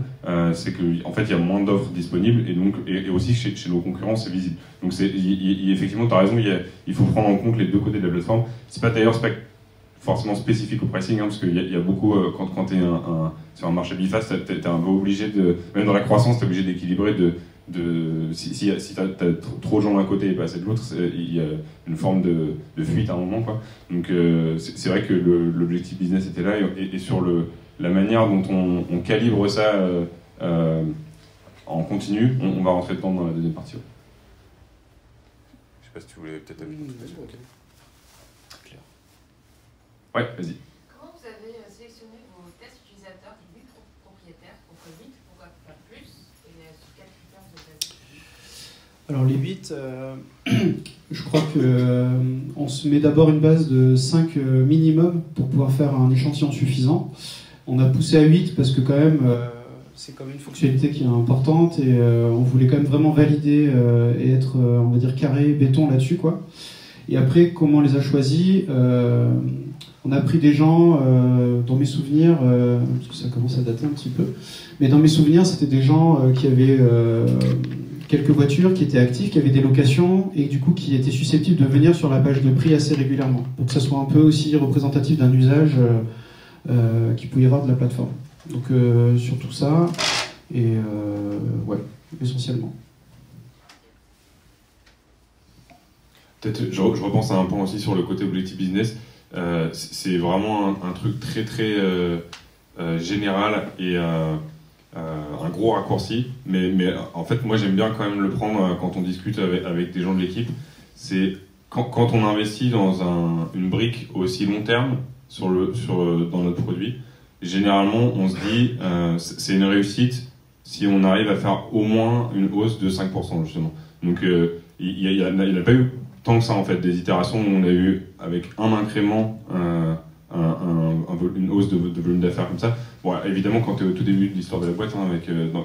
[SPEAKER 4] c'est qu'en fait il y a moins d'offres disponibles et aussi chez nos concurrents c'est visible. Donc effectivement tu as raison, il faut prendre en compte les deux côtés de la plateforme. C'est pas forcément spécifique au pricing, parce qu'il y a beaucoup, quand tu es sur un marché bifast, tu es un peu obligé même dans la croissance, tu es obligé d'équilibrer, si t'as trop de gens d'un côté et pas assez de l'autre, il y a une forme de fuite à un moment, quoi. Donc c'est vrai que l'objectif business était là, et sur la manière dont on calibre ça en continu, on va rentrer dedans dans la deuxième partie. Ouais. Je sais pas si tu voulais peut-être appuyer dessus. Okay. Claire. Ouais, vas-y.
[SPEAKER 8] Comment vous avez sélectionné vos tests utilisateurs des 8 propriétaires? Pourquoi 8? Pourquoi pas plus? Et sur quels critères vous avez?
[SPEAKER 5] Alors les 8, je crois qu'on se met d'abord une base de 5 minimum pour pouvoir faire un échantillon suffisant. On a poussé à 8 parce que quand même c'est quand même une fonctionnalité qui est importante, et on voulait quand même vraiment valider et être, on va dire, carré, béton là-dessus, quoi. Et après, comment on les a choisis? On a pris des gens, dans mes souvenirs, parce que ça commence à dater un petit peu, mais dans mes souvenirs, c'était des gens qui avaient quelques voitures, qui étaient actifs, qui avaient des locations, et du coup qui étaient susceptibles de venir sur la page de prix assez régulièrement, pour que ça soit un peu aussi représentatif d'un usage qu'il pouvait y avoir de la plateforme. Donc sur tout ça, et ouais, essentiellement.
[SPEAKER 4] Peut-être, je repense à un point aussi sur le côté objectif business. C'est vraiment un truc très très général et un gros raccourci, mais en fait moi j'aime bien quand même le prendre quand on discute avec des gens de l'équipe. C'est quand on investit dans une brique aussi long terme dans notre produit, généralement on se dit c'est une réussite si on arrive à faire au moins une hausse de 5% justement. Donc il n'a pas eu tant que ça en fait des itérations où on a eu avec un incrément une hausse de volume d'affaires comme ça. Bon, évidemment, quand tu es au tout début de l'histoire de la boîte,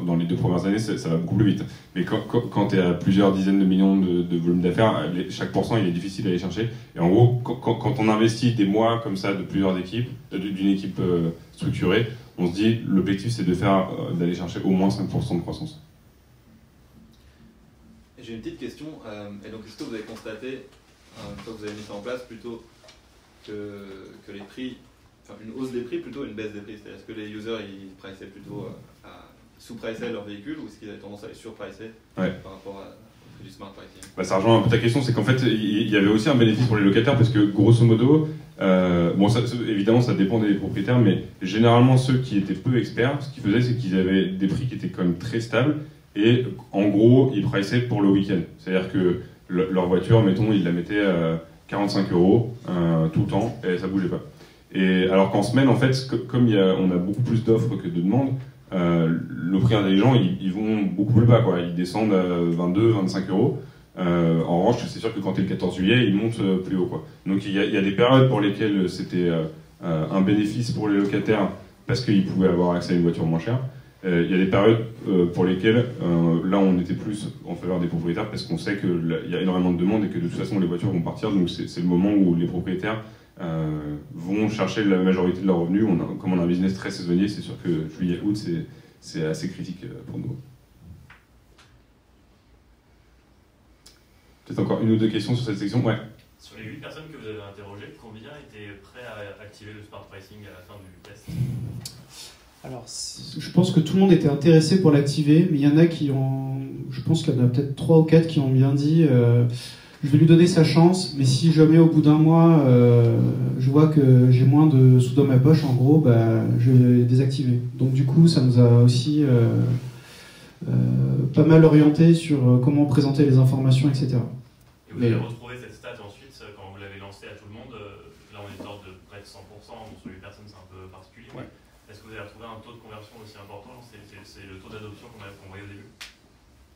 [SPEAKER 4] dans les 2 premières années, ça va beaucoup plus vite. Mais quand tu es à plusieurs dizaines de millions de volume d'affaires, chaque pourcent, il est difficile à aller chercher. Et en gros, quand on investit des mois comme ça de plusieurs équipes, d'une équipe structurée, on se dit l'objectif c'est d'aller chercher au moins 5% de croissance.
[SPEAKER 2] J'ai une petite question. Et donc, est-ce que vous avez constaté, une fois que vous avez mis ça en place, plutôt que les prix, enfin une hausse des prix plutôt une baisse des prix? C'est-à-dire, est-ce que les users ils priçaient plutôt sous-priçaient leur véhicule, ou est-ce qu'ils avaient tendance à les surpricer par rapport au prix du smart pricing? Ça
[SPEAKER 4] rejoint un peu ta question, c'est qu'en fait il y avait aussi un bénéfice pour les locataires, parce que grosso modo, évidemment ça dépend des propriétaires, mais généralement ceux qui étaient peu experts, ce qu'ils faisaient c'est qu'ils avaient des prix qui étaient quand même très stables, et en gros ils priçaient pour le week-end. C'est-à-dire que leur voiture, mettons, ils la mettaient 45 € tout le temps, et ça bougeait pas. Et alors qu'en semaine, en fait, comme on a beaucoup plus d'offres que de demandes, le prix intelligent, ils vont beaucoup plus bas, quoi. Ils descendent à 22, 25 €. En revanche, c'est sûr que quand tu es le 14 juillet, ils montent plus haut, quoi. Donc il y a des périodes pour lesquelles c'était un bénéfice pour les locataires parce qu'ils pouvaient avoir accès à une voiture moins chère. Il y a des périodes pour lesquelles, là, on était plus en faveur des propriétaires parce qu'on sait qu'il y a énormément de demandes et que de toute façon, les voitures vont partir. Donc, c'est le moment où les propriétaires vont chercher la majorité de leurs revenus. Comme on a un business très saisonnier, c'est sûr que juillet-août, c'est assez critique pour nous. Peut-être encore une ou deux questions sur cette section. Ouais.
[SPEAKER 7] Sur les 8 personnes que vous avez interrogées, combien étaient prêts à activer le smart pricing à la fin du test?
[SPEAKER 5] Alors, je pense que tout le monde était intéressé pour l'activer, mais il y en a qui ont, je pense qu'il y en a peut-être 3 ou 4 qui ont bien dit je vais lui donner sa chance, mais si jamais au bout d'un mois je vois que j'ai moins de sous dans ma poche, en gros, je vais désactiver. Donc du coup, ça nous a aussi pas mal orienté sur comment présenter les informations, etc.
[SPEAKER 7] Et vous avez retrouvé cette stat ensuite quand vous l'avez lancé à tout le monde? Là, on est hors de près de 100%, donc sur les personnes, c'est un peu particulier. Ouais. Est-ce que vous avez retrouvé un taux de conversion aussi important? C'est le taux d'adoption qu'on voyait au début?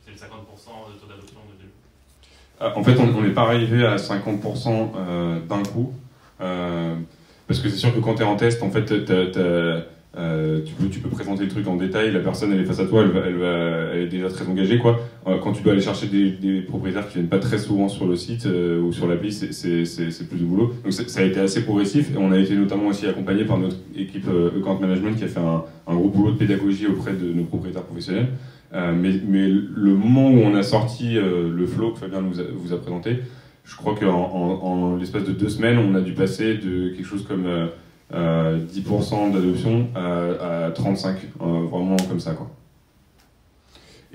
[SPEAKER 7] C'est le 50% de taux d'adoption au début?
[SPEAKER 4] En fait, on n'est pas arrivé à 50% d'un coup. Parce que c'est sûr que quand tu es en test, en fait, tu peux présenter le truc en détail, la personne elle est face à toi, elle est déjà très engagée, quoi. Quand tu dois aller chercher des propriétaires qui viennent pas très souvent sur le site ou sur l'appli, c'est plus de boulot. Donc ça a été assez progressif, et on a été notamment aussi accompagné par notre équipe Account Management qui a fait un gros boulot de pédagogie auprès de nos propriétaires professionnels. Mais le moment où on a sorti le flow que Fabien vous a présenté, je crois qu'en l'espace de 2 semaines, on a dû passer de quelque chose comme 10% d'adoption à 35%, vraiment comme ça, quoi.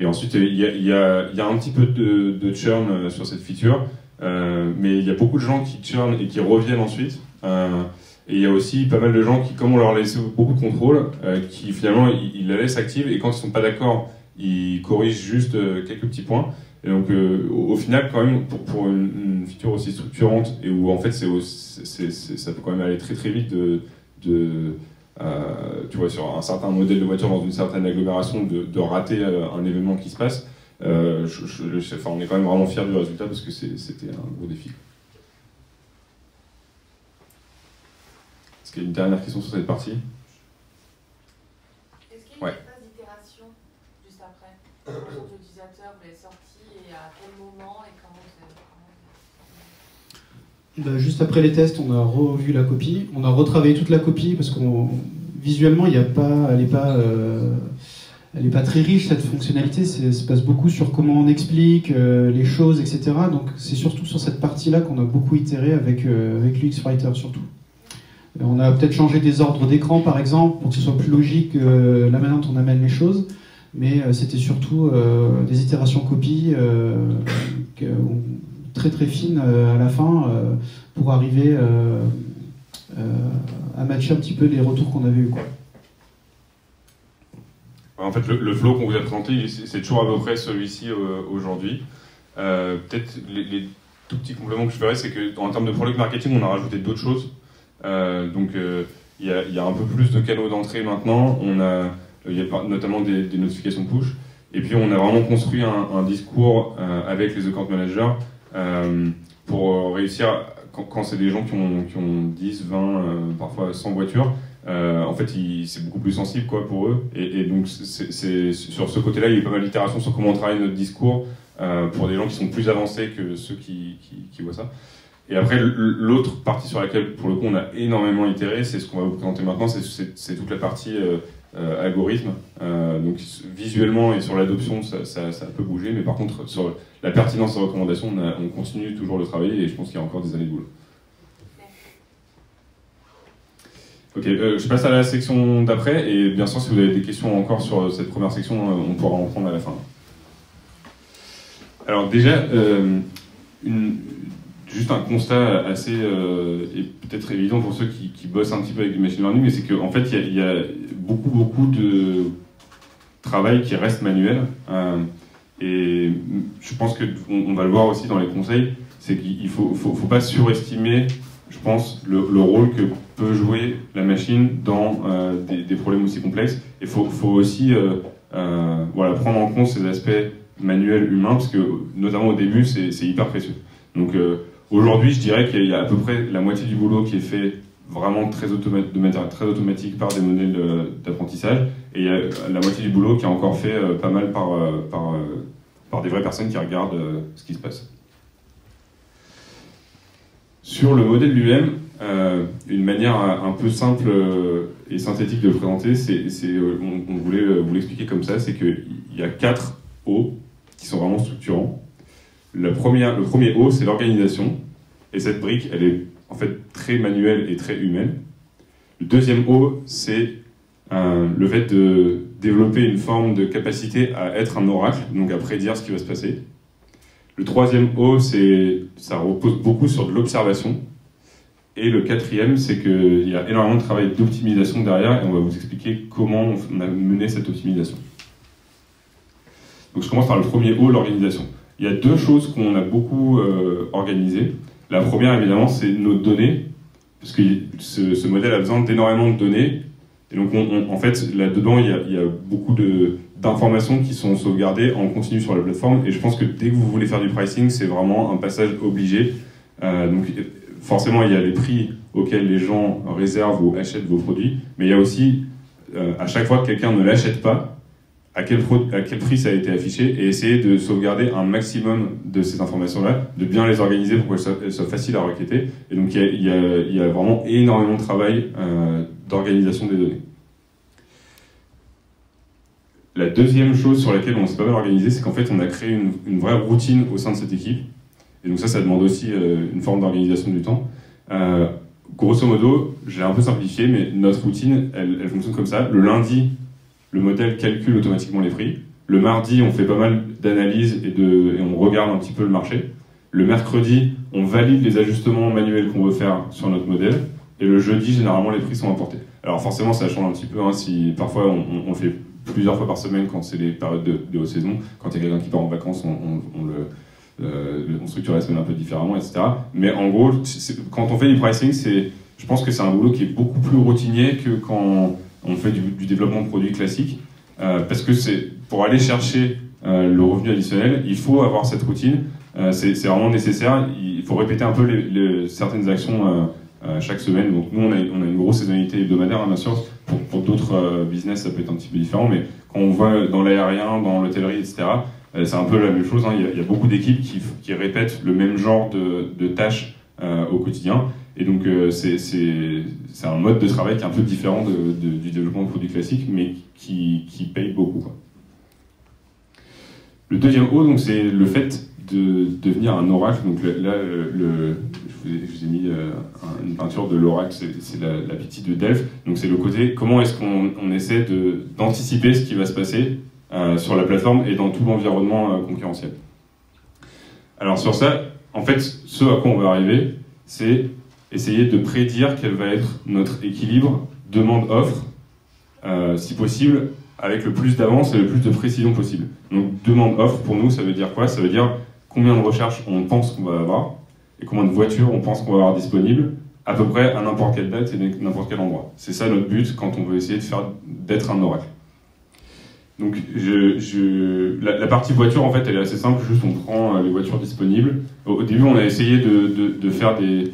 [SPEAKER 4] Et ensuite, il y a un petit peu de churn sur cette feature, mais il y a beaucoup de gens qui churn et qui reviennent ensuite. Et il y a aussi pas mal de gens qui, comme on leur laisse beaucoup de contrôle, qui finalement ils la laissent active et quand ils sont pas d'accord, ils corrigent juste quelques petits points. Et donc au final, quand même, pour une feature aussi structurante et où en fait ça peut quand même aller très très vite tu vois, sur un certain modèle de voiture dans une certaine agglomération, de rater un événement qui se passe. On est quand même vraiment fiers du résultat parce que c'était un gros défi. Est-ce qu'il y a une dernière question sur cette partie?
[SPEAKER 8] Est-ce qu'il y a
[SPEAKER 4] Ouais.
[SPEAKER 8] une phase d'itération juste après? Bonjour l'utilisateur, vous l'avez sorti et à quel moment et comment vous avez...
[SPEAKER 5] Juste après les tests, on a revu la copie, on a retravaillé toute la copie parce qu'on visuellement, elle est pas très riche cette fonctionnalité. Ça se passe beaucoup sur comment on explique les choses, etc. Donc c'est surtout sur cette partie-là qu'on a beaucoup itéré avec l'UX Writer surtout. On a peut-être changé des ordres d'écran par exemple pour que ce soit plus logique la manière dont on amène les choses, mais c'était surtout des itérations copie très très fines à la fin pour arriver à matcher un petit peu les retours qu'on avait eus, quoi.
[SPEAKER 4] En fait, le flow qu'on vous a présenté, c'est toujours à peu près celui-ci aujourd'hui. Peut-être les tout petits compléments que je ferais, c'est qu'en termes de product marketing, on a rajouté d'autres choses. Il y a un peu plus de canaux d'entrée maintenant. Il y a notamment des notifications push. Et puis, on a vraiment construit un discours avec les account managers pour réussir, quand c'est des gens qui ont 10, 20, parfois 100 voitures, en fait, c'est beaucoup plus sensible quoi, pour eux. Et donc, sur ce côté-là, il y a eu pas mal d'itérations sur comment on travaille notre discours pour des gens qui sont plus avancés que ceux qui voient ça. Et après, l'autre partie sur laquelle, pour le coup, on a énormément itéré, c'est ce qu'on va vous présenter maintenant, c'est toute la partie algorithme. Donc, visuellement et sur l'adoption, ça peut bouger, mais par contre, sur la pertinence des recommandations, on continue toujours le travail et je pense qu'il y a encore des années de boulot. Ok, je passe à la section d'après, et bien sûr, si vous avez des questions encore sur cette première section, on pourra en prendre à la fin. Alors déjà, juste un constat assez et peut-être évident pour ceux qui bossent un petit peu avec du machine learning, mais c'est qu'en fait, il y a beaucoup de travail qui reste manuel. Et je pense qu'on va le voir aussi dans les conseils, c'est qu'il faut pas surestimer, je pense, le rôle que peut jouer la machine dans des problèmes aussi complexes. Et il faut aussi prendre en compte ces aspects manuels humains, parce que notamment au début, c'est hyper précieux. Donc aujourd'hui, je dirais qu'il y a à peu près la moitié du boulot qui est fait vraiment de manière très automatique par des modèles d'apprentissage, et il y a la moitié du boulot qui est encore fait pas mal par des vraies personnes qui regardent ce qui se passe. Sur le modèle lui-même, une manière un peu simple et synthétique de le présenter, on voulait vous l'expliquer comme ça, c'est qu'il y a 4 O qui sont vraiment structurants. Le premier O, c'est l'organisation, et cette brique, elle est en fait très manuelle et très humaine. Le deuxième O, c'est le fait de développer une forme de capacité à être un oracle, donc à prédire ce qui va se passer. Le troisième O, ça repose beaucoup sur de l'observation. Et le quatrième, c'est qu'il y a énormément de travail d'optimisation derrière, et on va vous expliquer comment on a mené cette optimisation. Donc je commence par le premier O, l'organisation. Il y a 2 choses qu'on a beaucoup organisées. La première, évidemment, c'est nos données, parce que ce modèle a besoin d'énormément de données. Et donc, en fait, là-dedans, il y a beaucoup d'informations qui sont sauvegardées en continu sur la plateforme. Et je pense que dès que vous voulez faire du pricing, c'est vraiment un passage obligé. Donc, forcément, il y a les prix auxquels les gens réservent ou achètent vos produits. Mais il y a aussi, à chaque fois que quelqu'un ne l'achète pas, à quel prix ça a été affiché, et essayer de sauvegarder un maximum de ces informations-là, de bien les organiser pour qu'elles soient faciles à requêter. Et donc il y a vraiment énormément de travail d'organisation des données. La deuxième chose sur laquelle on s'est pas mal organisé, c'est qu'en fait on a créé une vraie routine au sein de cette équipe. Et donc ça demande aussi une forme d'organisation du temps. Grosso modo, j'ai un peu simplifié, mais notre routine, elle fonctionne comme ça. Le lundi, le modèle calcule automatiquement les prix. Le mardi, on fait pas mal d'analyses et on regarde un petit peu le marché. Le mercredi, on valide les ajustements manuels qu'on veut faire sur notre modèle. Et le jeudi, généralement, les prix sont importés. Alors forcément, ça change un petit peu. Hein, si parfois, on le fait plusieurs fois par semaine quand c'est les périodes de haute saison. Quand il y a quelqu'un qui part en vacances, on structure la semaine un peu différemment, etc. Mais en gros, quand on fait du pricing, je pense que c'est un boulot qui est beaucoup plus routinier que quand on fait du développement de produits classiques. Parce que pour aller chercher le revenu additionnel, il faut avoir cette routine. C'est vraiment nécessaire. Il faut répéter un peu certaines actions chaque semaine. Donc nous, on a une grosse saisonnalité hebdomadaire, hein, bien sûr. Pour d'autres business, ça peut être un petit peu différent. Mais quand on voit dans l'aérien, dans l'hôtellerie, etc., c'est un peu la même chose. Hein. Il y a beaucoup d'équipes qui répètent le même genre de tâches au quotidien. Et donc c'est un mode de travail qui est un peu différent du développement de produits classiques, mais qui paye beaucoup, quoi. Le deuxième O, donc, c'est le fait de devenir un oracle. Donc là, je vous ai mis une peinture de l'oracle, c'est la pitié de Delphes. Donc c'est le côté, comment est-ce qu'on essaie d'anticiper ce qui va se passer sur la plateforme et dans tout l'environnement concurrentiel. Alors sur ça, en fait, ce à quoi on va arriver, c'est essayer de prédire quel va être notre équilibre demande-offre, si possible, avec le plus d'avance et le plus de précision possible. Donc demande-offre, pour nous, ça veut dire quoi? Ça veut dire combien de recherches on pense qu'on va avoir et combien de voitures on pense qu'on va avoir disponibles à peu près à n'importe quelle date et n'importe quel endroit. C'est ça notre but quand on veut essayer d'être un oracle. Donc la partie voiture, en fait, elle est assez simple. Juste on prend les voitures disponibles. Au début, on a essayé de faire des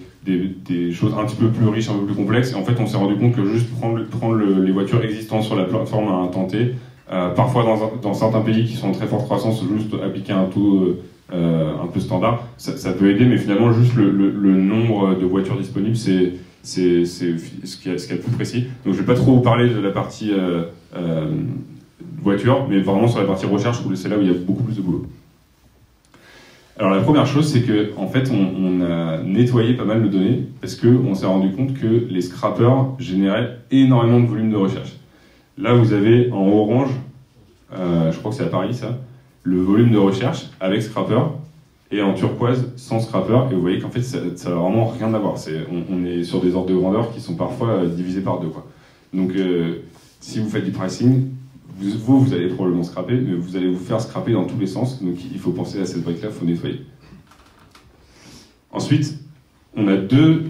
[SPEAKER 4] choses un petit peu plus riches, un peu plus complexes. Et en fait, on s'est rendu compte que juste prendre les voitures existantes sur la plateforme à un temps T, parfois dans certains pays qui sont en très forte croissance, juste appliquer un taux un peu standard, ça peut aider. Mais finalement, juste le nombre de voitures disponibles, c'est ce qui est le plus précis. Donc, je vais pas trop vous parler de la partie voiture, mais vraiment sur la partie recherche, c'est là où il y a beaucoup plus de boulot. Alors la première chose, c'est que en fait, on a nettoyé pas mal de données parce qu'on s'est rendu compte que les scrappers généraient énormément de volume de recherche. Là, vous avez en orange, je crois que c'est à Paris ça, le volume de recherche avec scrapper, et en turquoise sans scrapper, et vous voyez qu'en fait, ça n'a vraiment rien à voir. On est sur des ordres de grandeur qui sont parfois divisés par deux, quoi. Donc, si vous faites du pricing, vous allez probablement scraper, mais vous allez vous faire scraper dans tous les sens, donc il faut penser à cette brique-là, il faut nettoyer. Ensuite, on a deux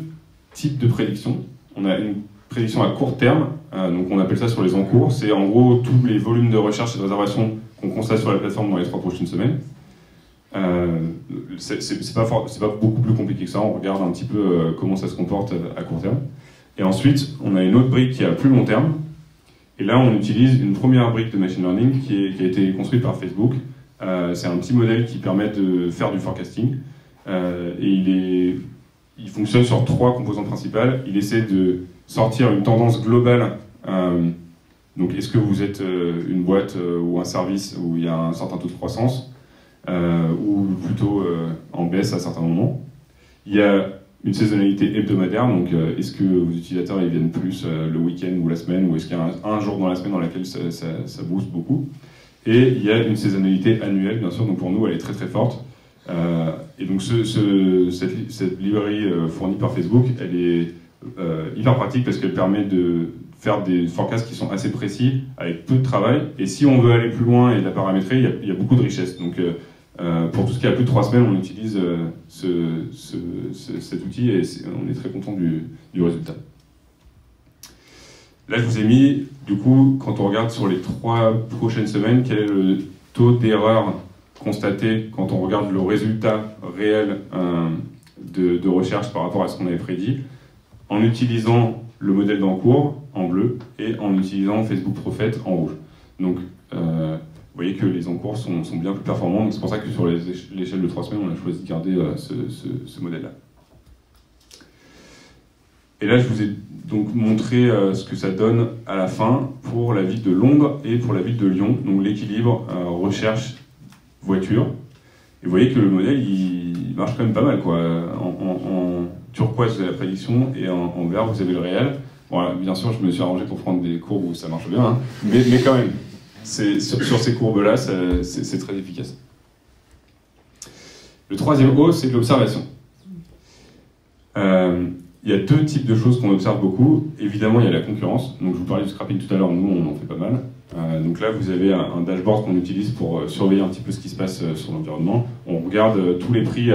[SPEAKER 4] types de prédictions. On a une prédiction à court terme, donc on appelle ça sur les encours, c'est en gros tous les volumes de recherche et de réservation qu'on constate sur la plateforme dans les 3 prochaines semaines. C'est pas beaucoup plus compliqué que ça, on regarde un petit peu comment ça se comporte à court terme. Et ensuite, on a une autre brique qui est à plus long terme. Et là, on utilise une première brique de machine learning qui a été construite par Facebook. C'est un petit modèle qui permet de faire du forecasting. Et il fonctionne sur 3 composantes principales. Il essaie de sortir une tendance globale. Donc, est-ce que vous êtes une boîte ou un service où il y a un certain taux de croissance ou plutôt en baisse à certains moments? Il y a une saisonnalité hebdomadaire, donc est-ce que vos utilisateurs ils viennent plus le week-end ou la semaine, ou est-ce qu'il y a un jour dans la semaine dans lequel ça booste beaucoup? Et il y a une saisonnalité annuelle, bien sûr, donc pour nous elle est très très forte. Et donc cette librairie fournie par Facebook, elle est hyper pratique parce qu'elle permet de faire des forecasts qui sont assez précis, avec peu de travail, et si on veut aller plus loin et la paramétrer, il y a beaucoup de richesse. Donc pour tout ce qui est à plus de 3 semaines, on utilise cet outil et on est très content du résultat. Là, je vous ai mis, du coup, quand on regarde sur les 3 prochaines semaines, quel est le taux d'erreur constaté quand on regarde le résultat réel de recherche par rapport à ce qu'on avait prédit, en utilisant le modèle d'encours en bleu et en utilisant Facebook Prophet en rouge. Donc, vous voyez que les encours sont bien plus performants, donc c'est pour ça que sur l'échelle de 3 semaines, on a choisi de garder ce modèle-là. Et là, je vous ai donc montré ce que ça donne à la fin pour la ville de Londres et pour la ville de Lyon, donc l'équilibre recherche-voiture. Et vous voyez que le modèle, il marche quand même pas mal, quoi. En turquoise, vous avez la prédiction, et en vert, vous avez le réel. Bon, bien sûr, je me suis arrangé pour prendre des courbes où ça marche bien, hein, mais quand même. sur ces courbes-là, c'est très efficace. Le troisième O, c'est l'observation. Il y a deux types de choses qu'on observe beaucoup. Évidemment, il y a la concurrence. Donc, je vous parlais du scrapping tout à l'heure, nous, on en fait pas mal. Donc là, vous avez un dashboard qu'on utilise pour surveiller un petit peu ce qui se passe sur l'environnement. On regarde tous les prix,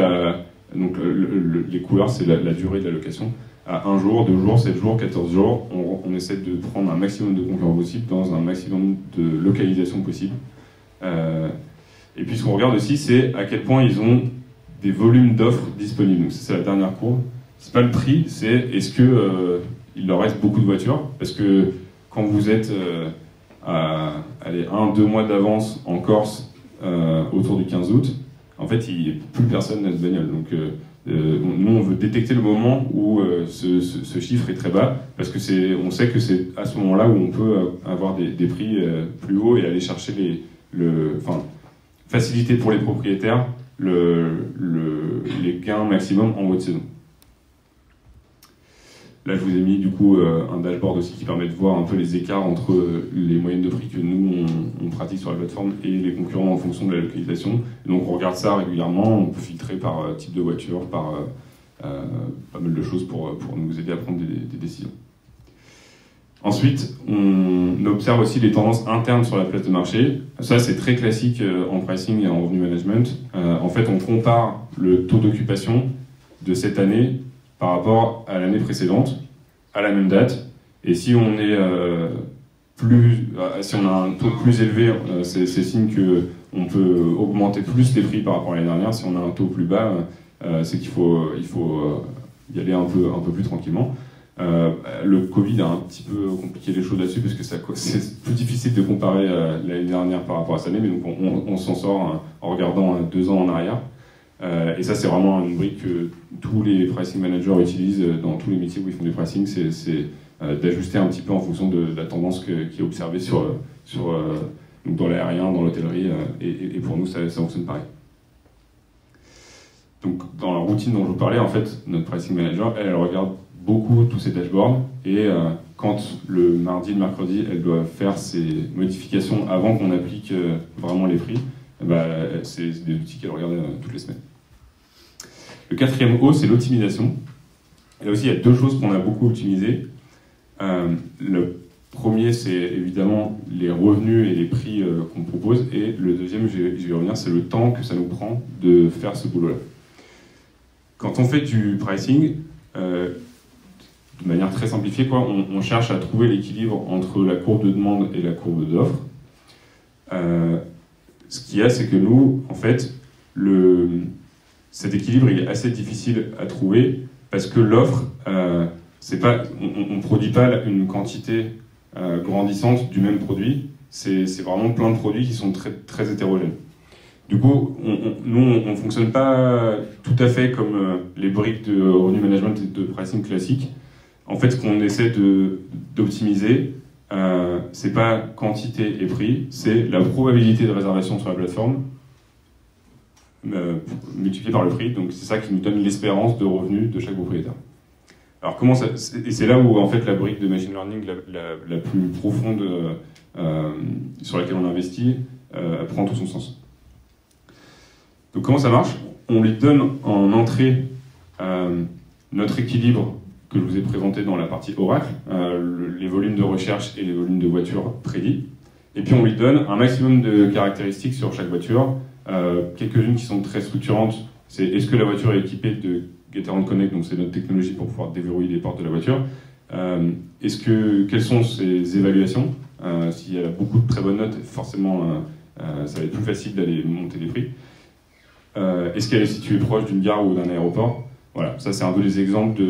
[SPEAKER 4] donc les couleurs, c'est la durée de la location. À 1 jour, 2 jours, 7 jours, 14 jours, on essaie de prendre un maximum de concurrents possible dans un maximum de localisation possible. Et puis, ce qu'on regarde aussi, c'est à quel point ils ont des volumes d'offres disponibles. Donc, c'est la dernière courbe. C'est pas le prix, c'est est-ce que il leur reste beaucoup de voitures, parce que quand vous êtes à 1-2 mois d'avance en Corse autour du 15 août, en fait, plus personne n'a de bagnole. Donc nous, on veut détecter le moment où ce chiffre est très bas, parce que on sait que c'est à ce moment-là où on peut avoir des prix plus hauts et aller chercher faciliter pour les propriétaires les gains maximum en haute saison. Là, je vous ai mis du coup un dashboard aussi qui permet de voir un peu les écarts entre les moyennes de prix que nous, on pratique sur la plateforme et les concurrents en fonction de la localisation. Et donc, on regarde ça régulièrement, on peut filtrer par type de voiture, par pas mal de choses pour nous aider à prendre des décisions. Ensuite, on observe aussi les tendances internes sur la place de marché. Ça, c'est très classique en pricing et en revenu management. En fait, on compare le taux d'occupation de cette année par rapport à l'année précédente, à la même date. Et si on est si on a un taux plus élevé, c'est signe qu'on peut augmenter plus les prix par rapport à l'année dernière. Si on a un taux plus bas, c'est qu'il faut y aller un peu plus tranquillement. Le Covid a un petit peu compliqué les choses là-dessus, parce que c'est plus difficile de comparer l'année dernière par rapport à cette année, mais donc on s'en sort en regardant 2 ans en arrière. Et ça, c'est vraiment une brique que tous les pricing managers utilisent dans tous les métiers où ils font du pricing, c'est d'ajuster un petit peu en fonction de la tendance qui est observée donc dans l'aérien, dans l'hôtellerie, et pour nous, ça fonctionne pareil. Donc, dans la routine dont je vous parlais, en fait, notre pricing manager, elle regarde beaucoup tous ces dashboards, et quand le mardi, le mercredi, elle doit faire ses modifications avant qu'on applique vraiment les prix, c'est des outils qu'elle regarde toutes les semaines. Le 4e O, c'est l'optimisation. Et là aussi, il y a 2 choses qu'on a beaucoup optimisées. Le premier, c'est évidemment les revenus et les prix qu'on propose, et le deuxième, je vais y revenir, c'est le temps que ça nous prend de faire ce boulot-là. Quand on fait du pricing, de manière très simplifiée, on cherche à trouver l'équilibre entre la courbe de demande et la courbe d'offre. Ce qu'il y a, c'est que nous, en fait, cet équilibre il est assez difficile à trouver, parce que l'offre, on ne produit pas une quantité grandissante du même produit, c'est vraiment plein de produits qui sont très, très hétérogènes. Du coup, nous, on ne fonctionne pas tout à fait comme les briques de revenu management et de pricing classique. En fait, ce qu'on essaie d'optimiser, c'est pas quantité et prix, c'est la probabilité de réservation sur la plateforme multipliée par le prix. Donc c'est ça qui nous donne l'espérance de revenus de chaque propriétaire. Alors et c'est là où en fait la brique de machine learning la plus profonde sur laquelle on investit prend tout son sens. Donc comment ça marche? On lui donne en entrée notre équilibre que je vous ai présenté dans la partie Oracle, les volumes de recherche et les volumes de voitures prédits. Et puis on lui donne un maximum de caractéristiques sur chaque voiture, quelques-unes qui sont très structurantes. C'est est-ce que la voiture est équipée de Getaround Connect, donc c'est notre technologie pour pouvoir déverrouiller les portes de la voiture. Quelles sont ses évaluations? S'il y a beaucoup de très bonnes notes, forcément ça va être plus facile d'aller monter les prix. Est-ce qu'elle est située proche d'une gare ou d'un aéroport? Voilà, ça c'est un peu des exemples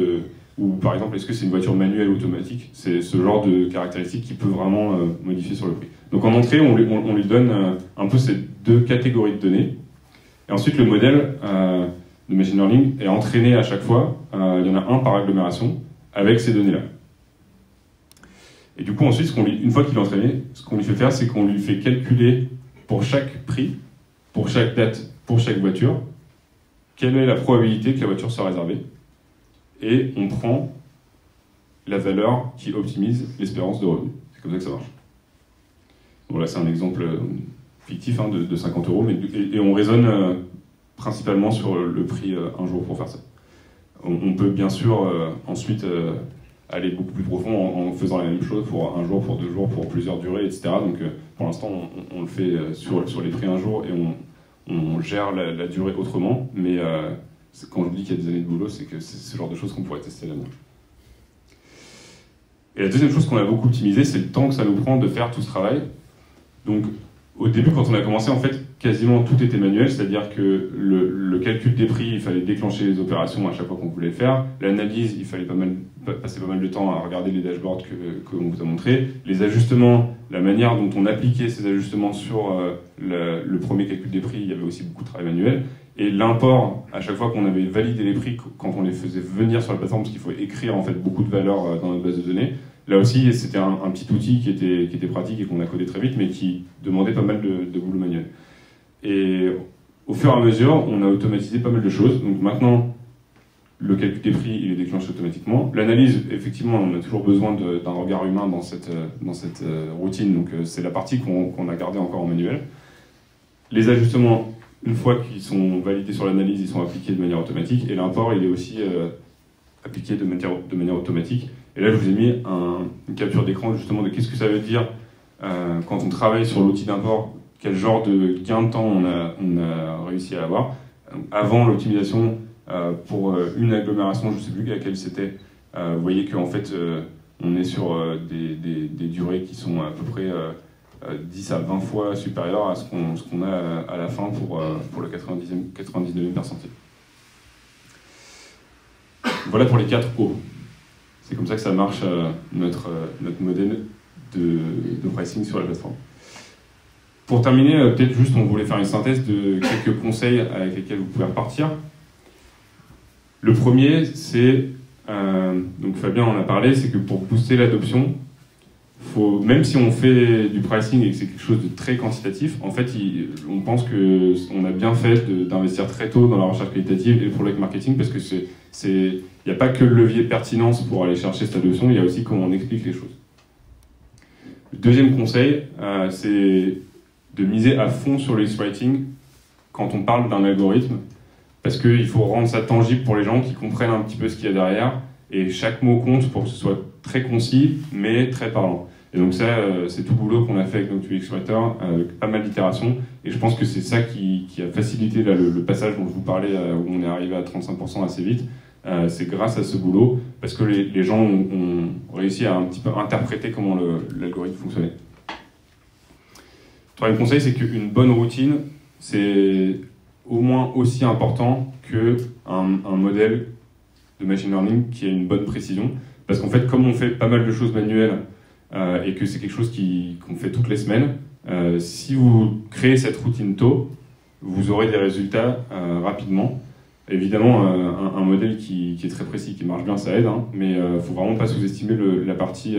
[SPEAKER 4] ou par exemple, est-ce que c'est une voiture manuelle ou automatique? C'est ce genre de caractéristiques qui peut vraiment modifier sur le prix. Donc en entrée, on lui donne un peu ces 2 catégories de données. Et ensuite, le modèle de machine learning est entraîné à chaque fois. Il y en a un par agglomération avec ces données-là. Et du coup, ensuite, une fois qu'il est entraîné, ce qu'on lui fait faire, c'est qu'on lui fait calculer pour chaque prix, pour chaque date, pour chaque voiture, quelle est la probabilité que la voiture soit réservée. Et on prend la valeur qui optimise l'espérance de revenu. C'est comme ça que ça marche. Bon, là, c'est un exemple fictif hein, de 50 €, mais, et on raisonne principalement sur le prix un jour pour faire ça. On peut bien sûr ensuite aller beaucoup plus profond en faisant la même chose pour un jour, pour 2 jours, pour plusieurs durées, etc. Donc pour l'instant, on le fait sur les prix un jour et on gère la durée autrement, mais quand je dis qu'il y a des années de boulot, c'est que c'est ce genre de choses qu'on pourrait tester là-dedans. Et la deuxième chose qu'on a beaucoup optimisé, c'est le temps que ça nous prend de faire tout ce travail. Donc au début, quand on a commencé, en fait, quasiment tout était manuel, c'est-à-dire que le calcul des prix, il fallait déclencher les opérations à chaque fois qu'on voulait le faire. L'analyse, il fallait passer pas mal de temps à regarder les dashboards qu'on vous a montrés. Les ajustements, la manière dont on appliquait ces ajustements sur le premier calcul des prix, il y avait aussi beaucoup de travail manuel. Et l'import, à chaque fois qu'on avait validé les prix, quand on les faisait venir sur la plateforme, parce qu'il faut écrire en fait beaucoup de valeurs dans notre base de données, là aussi c'était un petit outil qui était pratique et qu'on a codé très vite, mais qui demandait pas mal de boulot manuel. Et au fur et à mesure, on a automatisé pas mal de choses. Donc maintenant, le calcul des prix, il est déclenché automatiquement. L'analyse, effectivement, on a toujours besoin d'un regard humain dans cette routine, donc c'est la partie qu'on a gardée encore en manuel. Les ajustements, une fois qu'ils sont validés sur l'analyse, ils sont appliqués de manière automatique, et l'import, il est aussi appliqué de manière automatique. Et là, je vous ai mis une capture d'écran justement de qu'est-ce que ça veut dire quand on travaille sur l'outil d'import, quel genre de gain de temps on a réussi à avoir. Avant l'optimisation, pour une agglomération, je ne sais plus laquelle c'était, vous voyez qu'en fait, on est sur des durées qui sont à peu près 10 à 20 fois supérieures à ce qu'on a à la fin pour le 99e percentile. Voilà pour les 4 O. C'est comme ça que ça marche notre modèle de pricing sur la plateforme. Pour terminer, peut-être juste on voulait faire une synthèse de quelques conseils avec lesquels vous pouvez repartir. Le premier, c'est, donc Fabien en a parlé, c'est que pour booster l'adoption, même si on fait du pricing et que c'est quelque chose de très quantitatif, en fait, on pense qu'on a bien fait d'investir très tôt dans la recherche qualitative et le product marketing, parce que il n'y a pas que le levier pertinence pour aller chercher cette adoption, il y a aussi comment on explique les choses. Le deuxième conseil, c'est de miser à fond sur le X-Writing quand on parle d'un algorithme, parce qu'il faut rendre ça tangible pour les gens qui comprennent un petit peu ce qu'il y a derrière, et chaque mot compte pour que ce soit très concis, mais très parlant. Et donc ça, c'est tout le boulot qu'on a fait avec notre UX-Writer, avec pas mal d'itérations, et je pense que c'est ça qui a facilité là, le passage dont je vous parlais, où on est arrivé à 35% assez vite. C'est grâce à ce boulot, parce que les gens ont réussi à un petit peu interpréter comment l'algorithme fonctionnait. Le troisième conseil, c'est qu'une bonne routine, c'est au moins aussi important qu'un modèle de machine learning qui a une bonne précision. Parce qu'en fait, comme on fait pas mal de choses manuelles et que c'est quelque chose qu'on fait toutes les semaines, si vous créez cette routine tôt, vous aurez des résultats rapidement. Évidemment, un modèle qui est très précis, qui marche bien, ça aide, hein, mais il ne faut vraiment pas sous-estimer la partie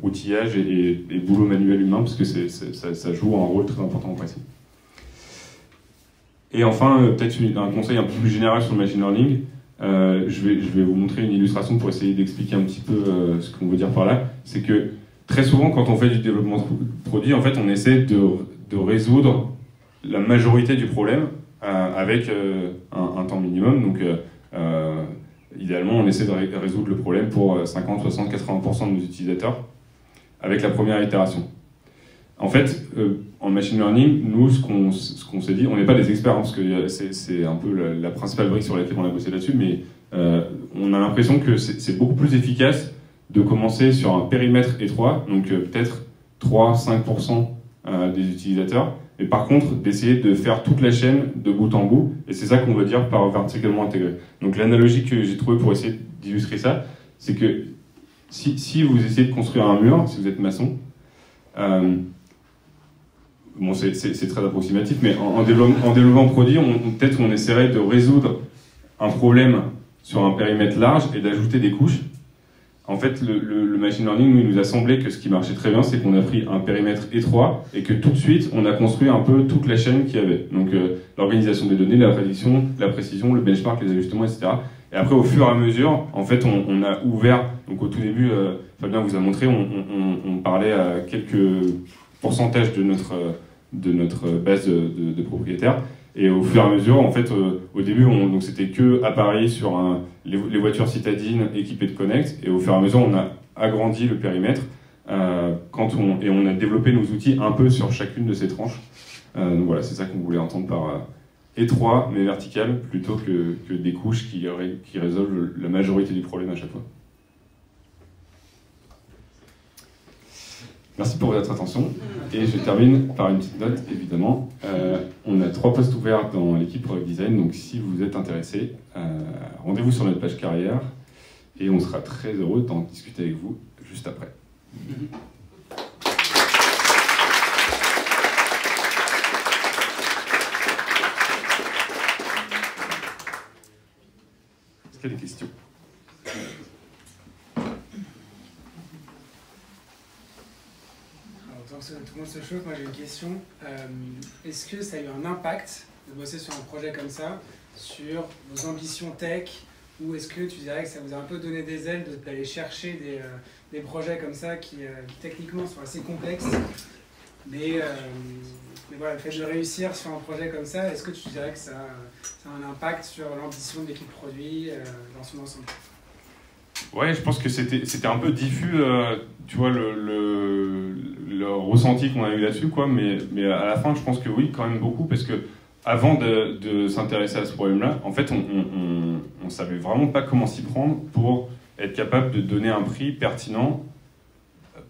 [SPEAKER 4] outillage et boulot manuel humain, parce que ça joue un rôle très important en pricing. Et enfin, peut-être un conseil un peu plus général sur le machine learning. Je vais vous montrer une illustration pour essayer d'expliquer un petit peu ce qu'on veut dire par là. C'est que très souvent, quand on fait du développement de produit, en fait, on essaie de résoudre la majorité du problème avec un temps minimum. Donc, idéalement, on essaie de résoudre le problème pour 50, 60, 80% de nos utilisateurs avec la première itération. En fait, en machine learning, nous, ce qu'on s'est dit, on n'est pas des experts, hein, parce que c'est un peu la principale brique sur laquelle on a bossé là-dessus, mais on a l'impression que c'est beaucoup plus efficace de commencer sur un périmètre étroit, donc peut-être 3-5% des utilisateurs, et par contre d'essayer de faire toute la chaîne de bout en bout, et c'est ça qu'on veut dire par verticalement intégré. Donc l'analogie que j'ai trouvée pour essayer d'illustrer ça, c'est que si vous essayez de construire un mur, si vous êtes maçon, bon, c'est très approximatif, mais en développement produit, peut-être qu'on essaierait de résoudre un problème sur un périmètre large et d'ajouter des couches. En fait, le machine learning, il nous a semblé que ce qui marchait très bien, c'est qu'on a pris un périmètre étroit et que tout de suite, on a construit un peu toute la chaîne qu'il y avait. Donc, l'organisation des données, la prédiction, la précision, le benchmark, les ajustements, etc. Et après, au fur et à mesure, en fait, on a ouvert. Donc, au tout début, Fabien vous a montré, on parlait à quelques pourcentage de notre base de propriétaires. Et au fur et à mesure, en fait, au début, donc c'était que à Paris sur les voitures citadines équipées de Connect, et au fur et à mesure, on a agrandi le périmètre et on a développé nos outils un peu sur chacune de ces tranches. Donc voilà, c'est ça qu'on voulait entendre par étroit mais vertical, plutôt que des couches qui résolvent la majorité du problème à chaque fois. Merci pour votre attention. Et je termine par une petite note, évidemment. On a 3 postes ouverts dans l'équipe Product Design, donc si vous êtes intéressé, rendez-vous sur notre page carrière et on sera très heureux d'en discuter avec vous juste après. Est-ce qu'il y a des questions ?
[SPEAKER 1] Tout le monde se chauffe, moi j'ai une question. Est-ce que ça a eu un impact de bosser sur un projet comme ça sur vos ambitions tech, ou est-ce que tu dirais que ça vous a un peu donné des ailes d'aller chercher des projets comme ça qui techniquement sont assez complexes, mais voilà, le fait de réussir sur un projet comme ça, est-ce que tu dirais que ça a un impact sur l'ambition de l'équipe produit dans son ensemble?
[SPEAKER 4] Ouais, je pense que c'était un peu diffus, tu vois, le ressenti qu'on a eu là-dessus, quoi. Mais à la fin, je pense que oui, quand même beaucoup, parce que avant de s'intéresser à ce problème-là, en fait, on savait vraiment pas comment s'y prendre pour être capable de donner un prix pertinent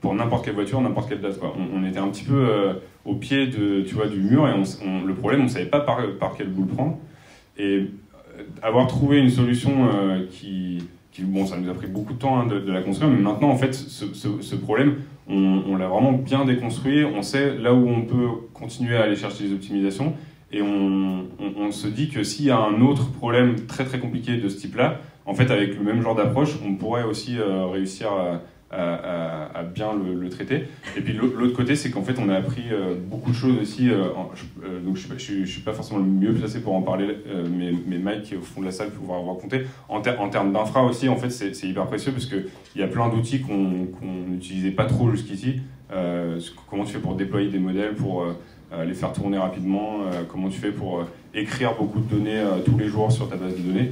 [SPEAKER 4] pour n'importe quelle voiture, n'importe quelle date, quoi. On était un petit peu au pied du mur, et le problème, on savait pas par quel bout le prendre. Et avoir trouvé une solution bon, ça nous a pris beaucoup de temps de la construire, mais maintenant, en fait, ce problème, on l'a vraiment bien déconstruit. On sait là où on peut continuer à aller chercher des optimisations, et on se dit que s'il y a un autre problème très très compliqué de ce type-là, en fait, avec le même genre d'approche, on pourrait aussi réussir à bien le traiter. Et puis l'autre côté, c'est qu'en fait, on a appris beaucoup de choses aussi. Donc je suis pas forcément le mieux placé pour en parler, mais Mike, qui est au fond de la salle, peut pouvoir vous raconter. En termes d'infra aussi, en fait, c'est hyper précieux, parce qu'il y a plein d'outils qu'on n'utilisait pas trop jusqu'ici. Comment tu fais pour déployer des modèles, pour les faire tourner rapidement, comment tu fais pour écrire beaucoup de données tous les jours sur ta base de données.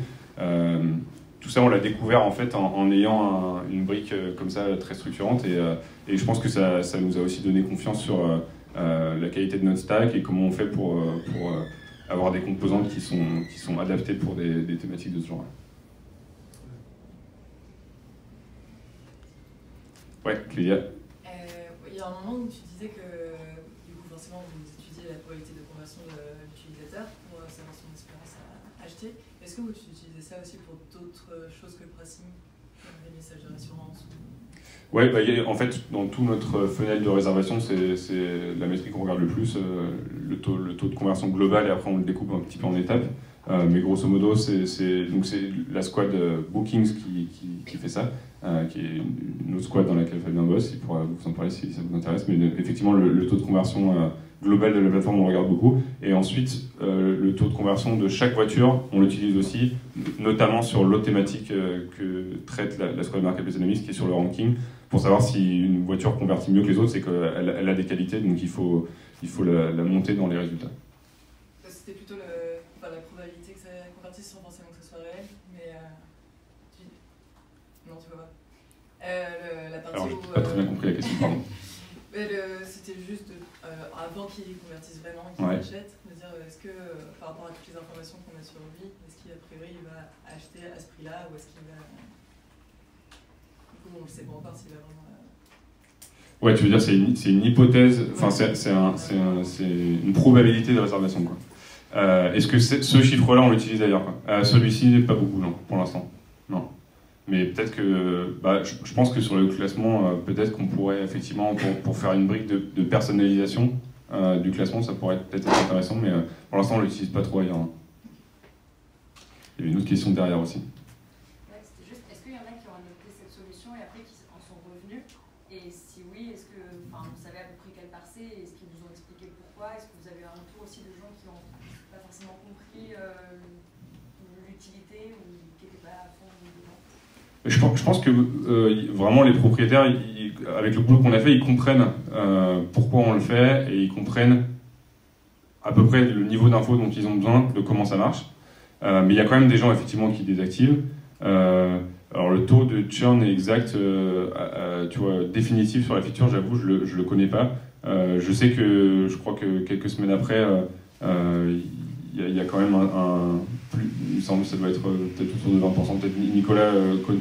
[SPEAKER 4] Tout ça, on l'a découvert en fait en ayant une brique comme ça très structurante, et je pense que ça nous a aussi donné confiance sur la qualité de notre stack et comment on fait pour avoir des composantes qui sont adaptées pour des thématiques de ce genre. Ouais, Clélia.
[SPEAKER 9] Il y a un moment où tu disais que du coup forcément vous étudiez la probabilité de conversion de l'utilisateur pour savoir son expérience à acheter. Est-ce que vous utilisez ça aussi pour d'autres choses que le pricing, comme les messages de rassurance
[SPEAKER 4] Ouais, en fait, dans toute notre fenêtre de réservation, c'est la métrique qu'on regarde le plus, le taux de conversion global, et après on le découpe un petit peu en étapes. Mais grosso modo, c'est la squad Bookings qui fait ça, qui est une autre squad dans laquelle Fabien bosse. Il pourra vous en parler si ça vous intéresse. Mais effectivement, le taux de conversion global de la plateforme, on regarde beaucoup. Et ensuite, le taux de conversion de chaque voiture, on l'utilise aussi, notamment sur l'autre thématique que traite la squad Marketplace Dynamics, qui est sur le ranking, pour savoir si une voiture convertit mieux que les autres, c'est qu'elle a des qualités, donc il faut la monter dans les résultats.
[SPEAKER 9] C'était plutôt la probabilité que ça convertisse sans forcément que ce soit réel, mais non, tu vois pas. La partie
[SPEAKER 4] alors, j'ai pas très bien compris la question, pardon.
[SPEAKER 9] C'était juste avant qu'il convertisse vraiment et qu'il achète, de dire est-ce que par rapport à toutes les informations qu'on a sur lui, est-ce qu'a priori il va acheter à ce prix-là, ou est-ce qu'il va... Du coup, on ne sait pas encore s'il va vraiment...
[SPEAKER 4] Ouais, tu veux dire c'est une hypothèse, enfin c'est une probabilité de réservation, quoi. Est-ce que ce chiffre-là on l'utilise d'ailleurs, quoi? Celui-ci pas beaucoup, non, pour l'instant, non. Mais peut-être que, je pense que sur le classement, peut-être qu'on pourrait effectivement, pour faire une brique de personnalisation du classement, ça pourrait peut-être être intéressant, mais pour l'instant on l'utilise pas trop ailleurs. Hein. Il y avait une autre question derrière aussi.
[SPEAKER 8] Ouais, c'était juste, est-ce qu'il y en a qui ont adopté cette solution et après qui en sont revenus? Et si oui, est-ce que, vous savez à peu près quelle part c'est? Est-ce qu'ils vous ont expliqué pourquoi? Est-ce que vous avez un retour aussi de gens qui n'ont pas forcément compris l'utilité ou qui n'étaient pas à fond dedans?
[SPEAKER 4] Je pense que vraiment les propriétaires, avec le boulot qu'on a fait, ils comprennent pourquoi on le fait et ils comprennent à peu près le niveau d'info dont ils ont besoin, de comment ça marche. Mais il y a quand même des gens effectivement qui désactivent. Alors le taux de churn est exact, tu vois, définitif sur la feature, j'avoue, je le connais pas. Je sais que, je crois que quelques semaines après, il y a quand même il me semble que ça doit être peut-être autour de 20%, peut-être Nicolas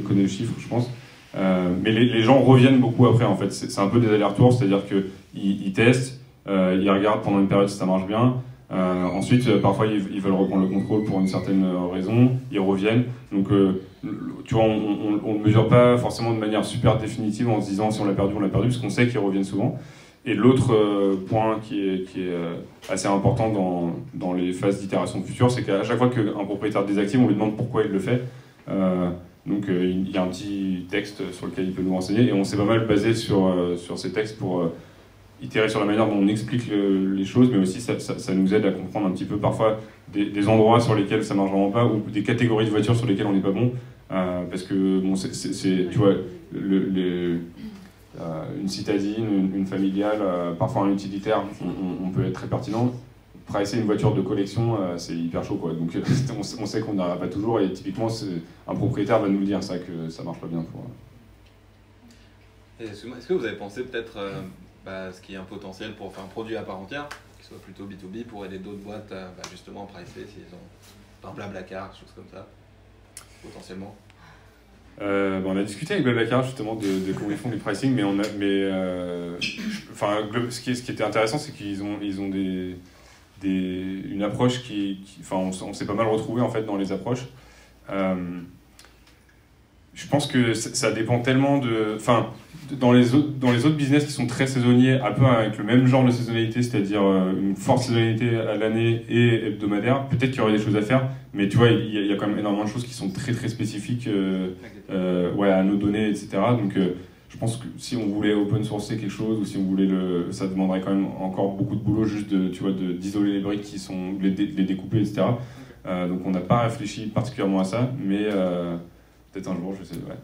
[SPEAKER 4] connaît le chiffre, je pense. Mais les gens reviennent beaucoup après, en fait. C'est un peu des allers-retours, c'est-à-dire qu'ils testent, ils regardent pendant une période si ça marche bien. Ensuite, parfois, ils veulent reprendre le contrôle pour une certaine raison, ils reviennent. Donc, tu vois, on ne mesure pas forcément de manière super définitive en se disant si on l'a perdu, parce qu'on sait qu'ils reviennent souvent. Et l'autre point qui est assez important dans les phases d'itération future, c'est qu'à chaque fois qu'un propriétaire désactive, on lui demande pourquoi il le fait. Donc il y a un petit texte sur lequel il peut nous renseigner, et on s'est pas mal basé sur ces textes pour itérer sur la manière dont on explique les choses, mais aussi ça nous aide à comprendre un petit peu parfois des endroits sur lesquels ça marche vraiment pas, ou des catégories de voitures sur lesquelles on n'est pas bon, parce que bon, tu vois, une citadine, une familiale, parfois un utilitaire, on peut être très pertinent. Pricer une voiture de collection, c'est hyper chaud, quoi. Donc on sait qu'on n'arrive pas toujours, et typiquement un propriétaire va nous le dire, ça, que ça marche pas bien pour.
[SPEAKER 2] Est-ce que vous avez pensé peut-être ce qui est un potentiel pour faire un produit à part entière, qui soit plutôt B2B, pour aider d'autres boîtes à justement pricer s'ils ont un Blablacar, choses comme ça, potentiellement?
[SPEAKER 4] On a discuté avec Blablacar justement de comment ils font du pricing, mais ce qui était intéressant, c'est qu'ils ont une approche on s'est pas mal retrouvé en fait dans les approches. Je pense que ça dépend tellement dans les autres business qui sont très saisonniers, un peu avec le même genre de saisonnalité, c'est-à-dire une forte saisonnalité à l'année et hebdomadaire, peut-être qu'il y aurait des choses à faire, mais tu vois, il y a quand même énormément de choses qui sont très très spécifiques à nos données, etc. Donc je pense que si on voulait open sourcer quelque chose, ou si on voulait ça demanderait quand même encore beaucoup de boulot juste d'isoler les briques qui sont, les découper, etc. Donc on n'a pas réfléchi particulièrement à ça, mais peut-être un jour, je sais, ouais.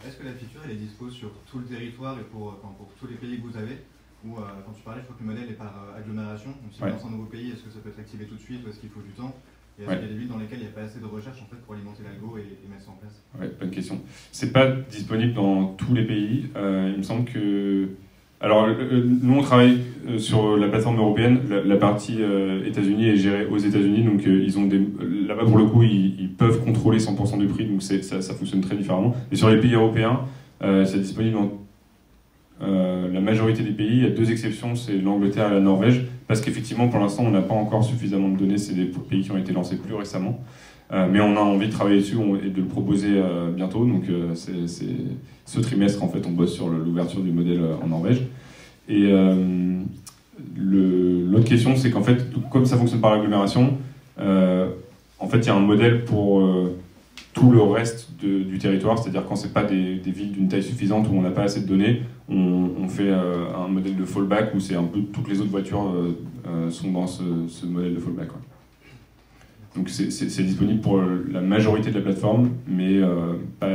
[SPEAKER 10] Est-ce que la feature elle est dispo sur tout le territoire et pour tous les pays que vous avez? Ou quand tu parlais, je crois que le modèle est par agglomération. Donc si on lance un nouveau pays, est-ce que ça peut être activé tout de suite ou est-ce qu'il faut du temps? Et est-ce qu'il y a des villes dans lesquelles il n'y a pas assez de recherche en fait, pour alimenter l'algo et mettre ça en place?
[SPEAKER 4] Ouais, bonne question. C'est pas disponible dans tous les pays. Il me semble que... Alors, nous, on travaille sur la plateforme européenne. La partie États-Unis est gérée aux États-Unis. Donc, là-bas, pour le coup, ils peuvent contrôler 100% du prix. Donc, ça fonctionne très différemment. Et sur les pays européens, c'est disponible dans la majorité des pays. Il y a deux exceptions, c'est l'Angleterre et la Norvège. Parce qu'effectivement, pour l'instant, on n'a pas encore suffisamment de données. C'est des pays qui ont été lancés plus récemment. Mais on a envie de travailler dessus et de le proposer bientôt. Donc ce trimestre, en fait, on bosse sur l'ouverture du modèle en Norvège. Et l'autre question, c'est qu'en fait, comme ça fonctionne par l'agglomération, en fait, il y a un modèle pour tout le reste du territoire. C'est-à-dire quand c'est pas des villes d'une taille suffisante où on n'a pas assez de données, on fait un modèle de fallback où c'est un peu toutes les autres voitures sont dans ce modèle de fallback. Ouais. Donc c'est disponible pour la majorité de la plateforme, mais pas 100%.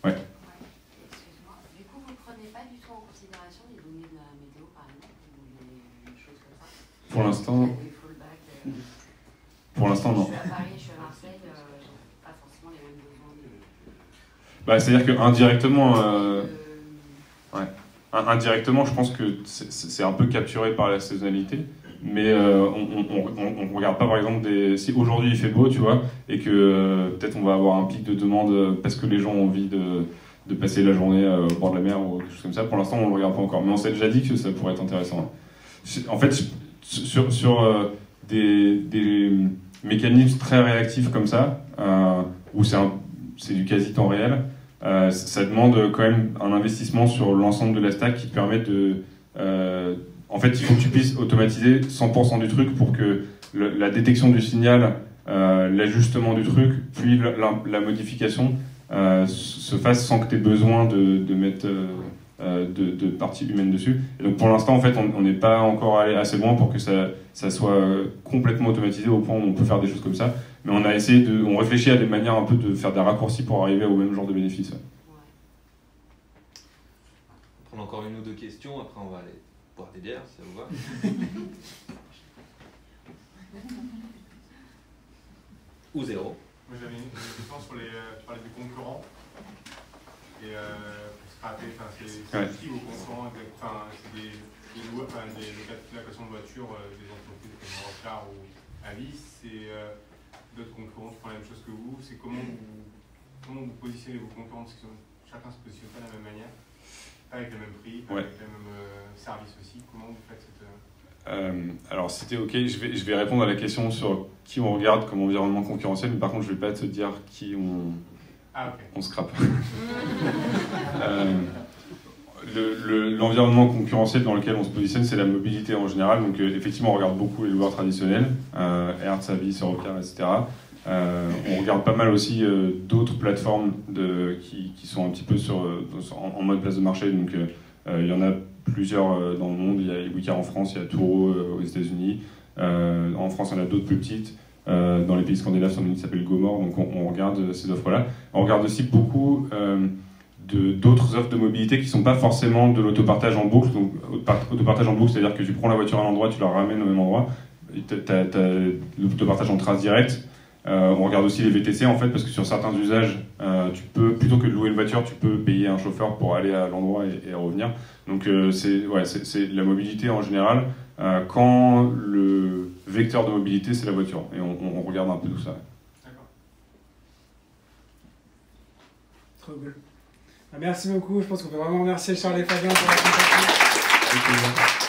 [SPEAKER 4] Ouais.
[SPEAKER 11] Excuse-moi, du coup vous ne prenez pas du tout en considération les données de la météo par exemple, ou des choses comme ça?
[SPEAKER 4] Pour l'instant... Pour l'instant, non.
[SPEAKER 11] Je suis à Paris, je suis à Marseille, j'ai pas forcément les mêmes besoins.
[SPEAKER 4] C'est-à-dire qu'indirectement... indirectement, je pense que c'est un peu capturé par la saisonnalité. Mais on regarde pas par exemple si aujourd'hui il fait beau, tu vois, et que peut-être on va avoir un pic de demande parce que les gens ont envie de passer la journée au bord de la mer ou quelque chose comme ça. Pour l'instant on le regarde pas encore, mais on s'est déjà dit que ça pourrait être intéressant. En fait, sur des mécanismes très réactifs comme ça, où c'est du quasi temps réel, ça demande quand même un investissement sur l'ensemble de la stack qui te permet de... en fait, il faut que tu puisses automatiser 100% du truc pour que la détection du signal, l'ajustement du truc, puis la modification se fasse sans que tu aies besoin de mettre de partie humaine dessus. Et donc pour l'instant, en fait, on n'est pas encore allé assez loin pour que ça soit complètement automatisé au point où on peut faire des choses comme ça. Mais on a essayé on réfléchit à des manières un peu de faire des raccourcis pour arriver au même genre de bénéfices.
[SPEAKER 2] On va prendre encore une ou deux questions, après on va aller boire des bières, si ça vous va. Ou zéro.
[SPEAKER 12] Moi j'avais une question sur tu parlais du concurrent. Et pour scraper, c'est qui vos concurrents? C'est des locations de voitures, des entreprises comme Rockstar ou Alice, c'est d'autres concurrents qui font la même chose que vous. C'est comment vous positionnez vos concurrents? Parce que chacun se positionne pas de la même manière, pas avec le même prix, pas avec le même service aussi. Comment vous faites cette...
[SPEAKER 4] Alors si t'es ok, je vais répondre à la question sur qui on regarde comme environnement concurrentiel, mais par contre je vais pas te dire qui on scrape. L'environnement concurrentiel dans lequel on se positionne, c'est la mobilité en général. Donc effectivement, on regarde beaucoup les loueurs traditionnels, Hertz, Avis, Europcar, etc. On regarde pas mal aussi d'autres plateformes qui sont un petit peu en mode place de marché. Donc il y en a plusieurs dans le monde. Il y a Wicar en France, il y a Turo aux États-Unis. En France, il y en a d'autres plus petites. Dans les pays scandinaves, il y en a une qui s'appelle Gomor. Donc on regarde ces offres-là. On regarde aussi beaucoup d'autres offres de mobilité qui ne sont pas forcément de l'autopartage en boucle. Donc autopartage en boucle, c'est-à-dire que tu prends la voiture à un endroit, tu la ramènes au même endroit. Tu as l'autopartage en trace directe. On regarde aussi les VTC en fait, parce que sur certains usages, tu peux, plutôt que de louer une voiture, tu peux payer un chauffeur pour aller à l'endroit et revenir. Donc c'est la mobilité en général, quand le vecteur de mobilité c'est la voiture. Et on regarde un peu tout ça.
[SPEAKER 12] D'accord.
[SPEAKER 1] Trop cool. Merci beaucoup, je pense qu'on peut vraiment remercier Charles et Fabien pour la présentation.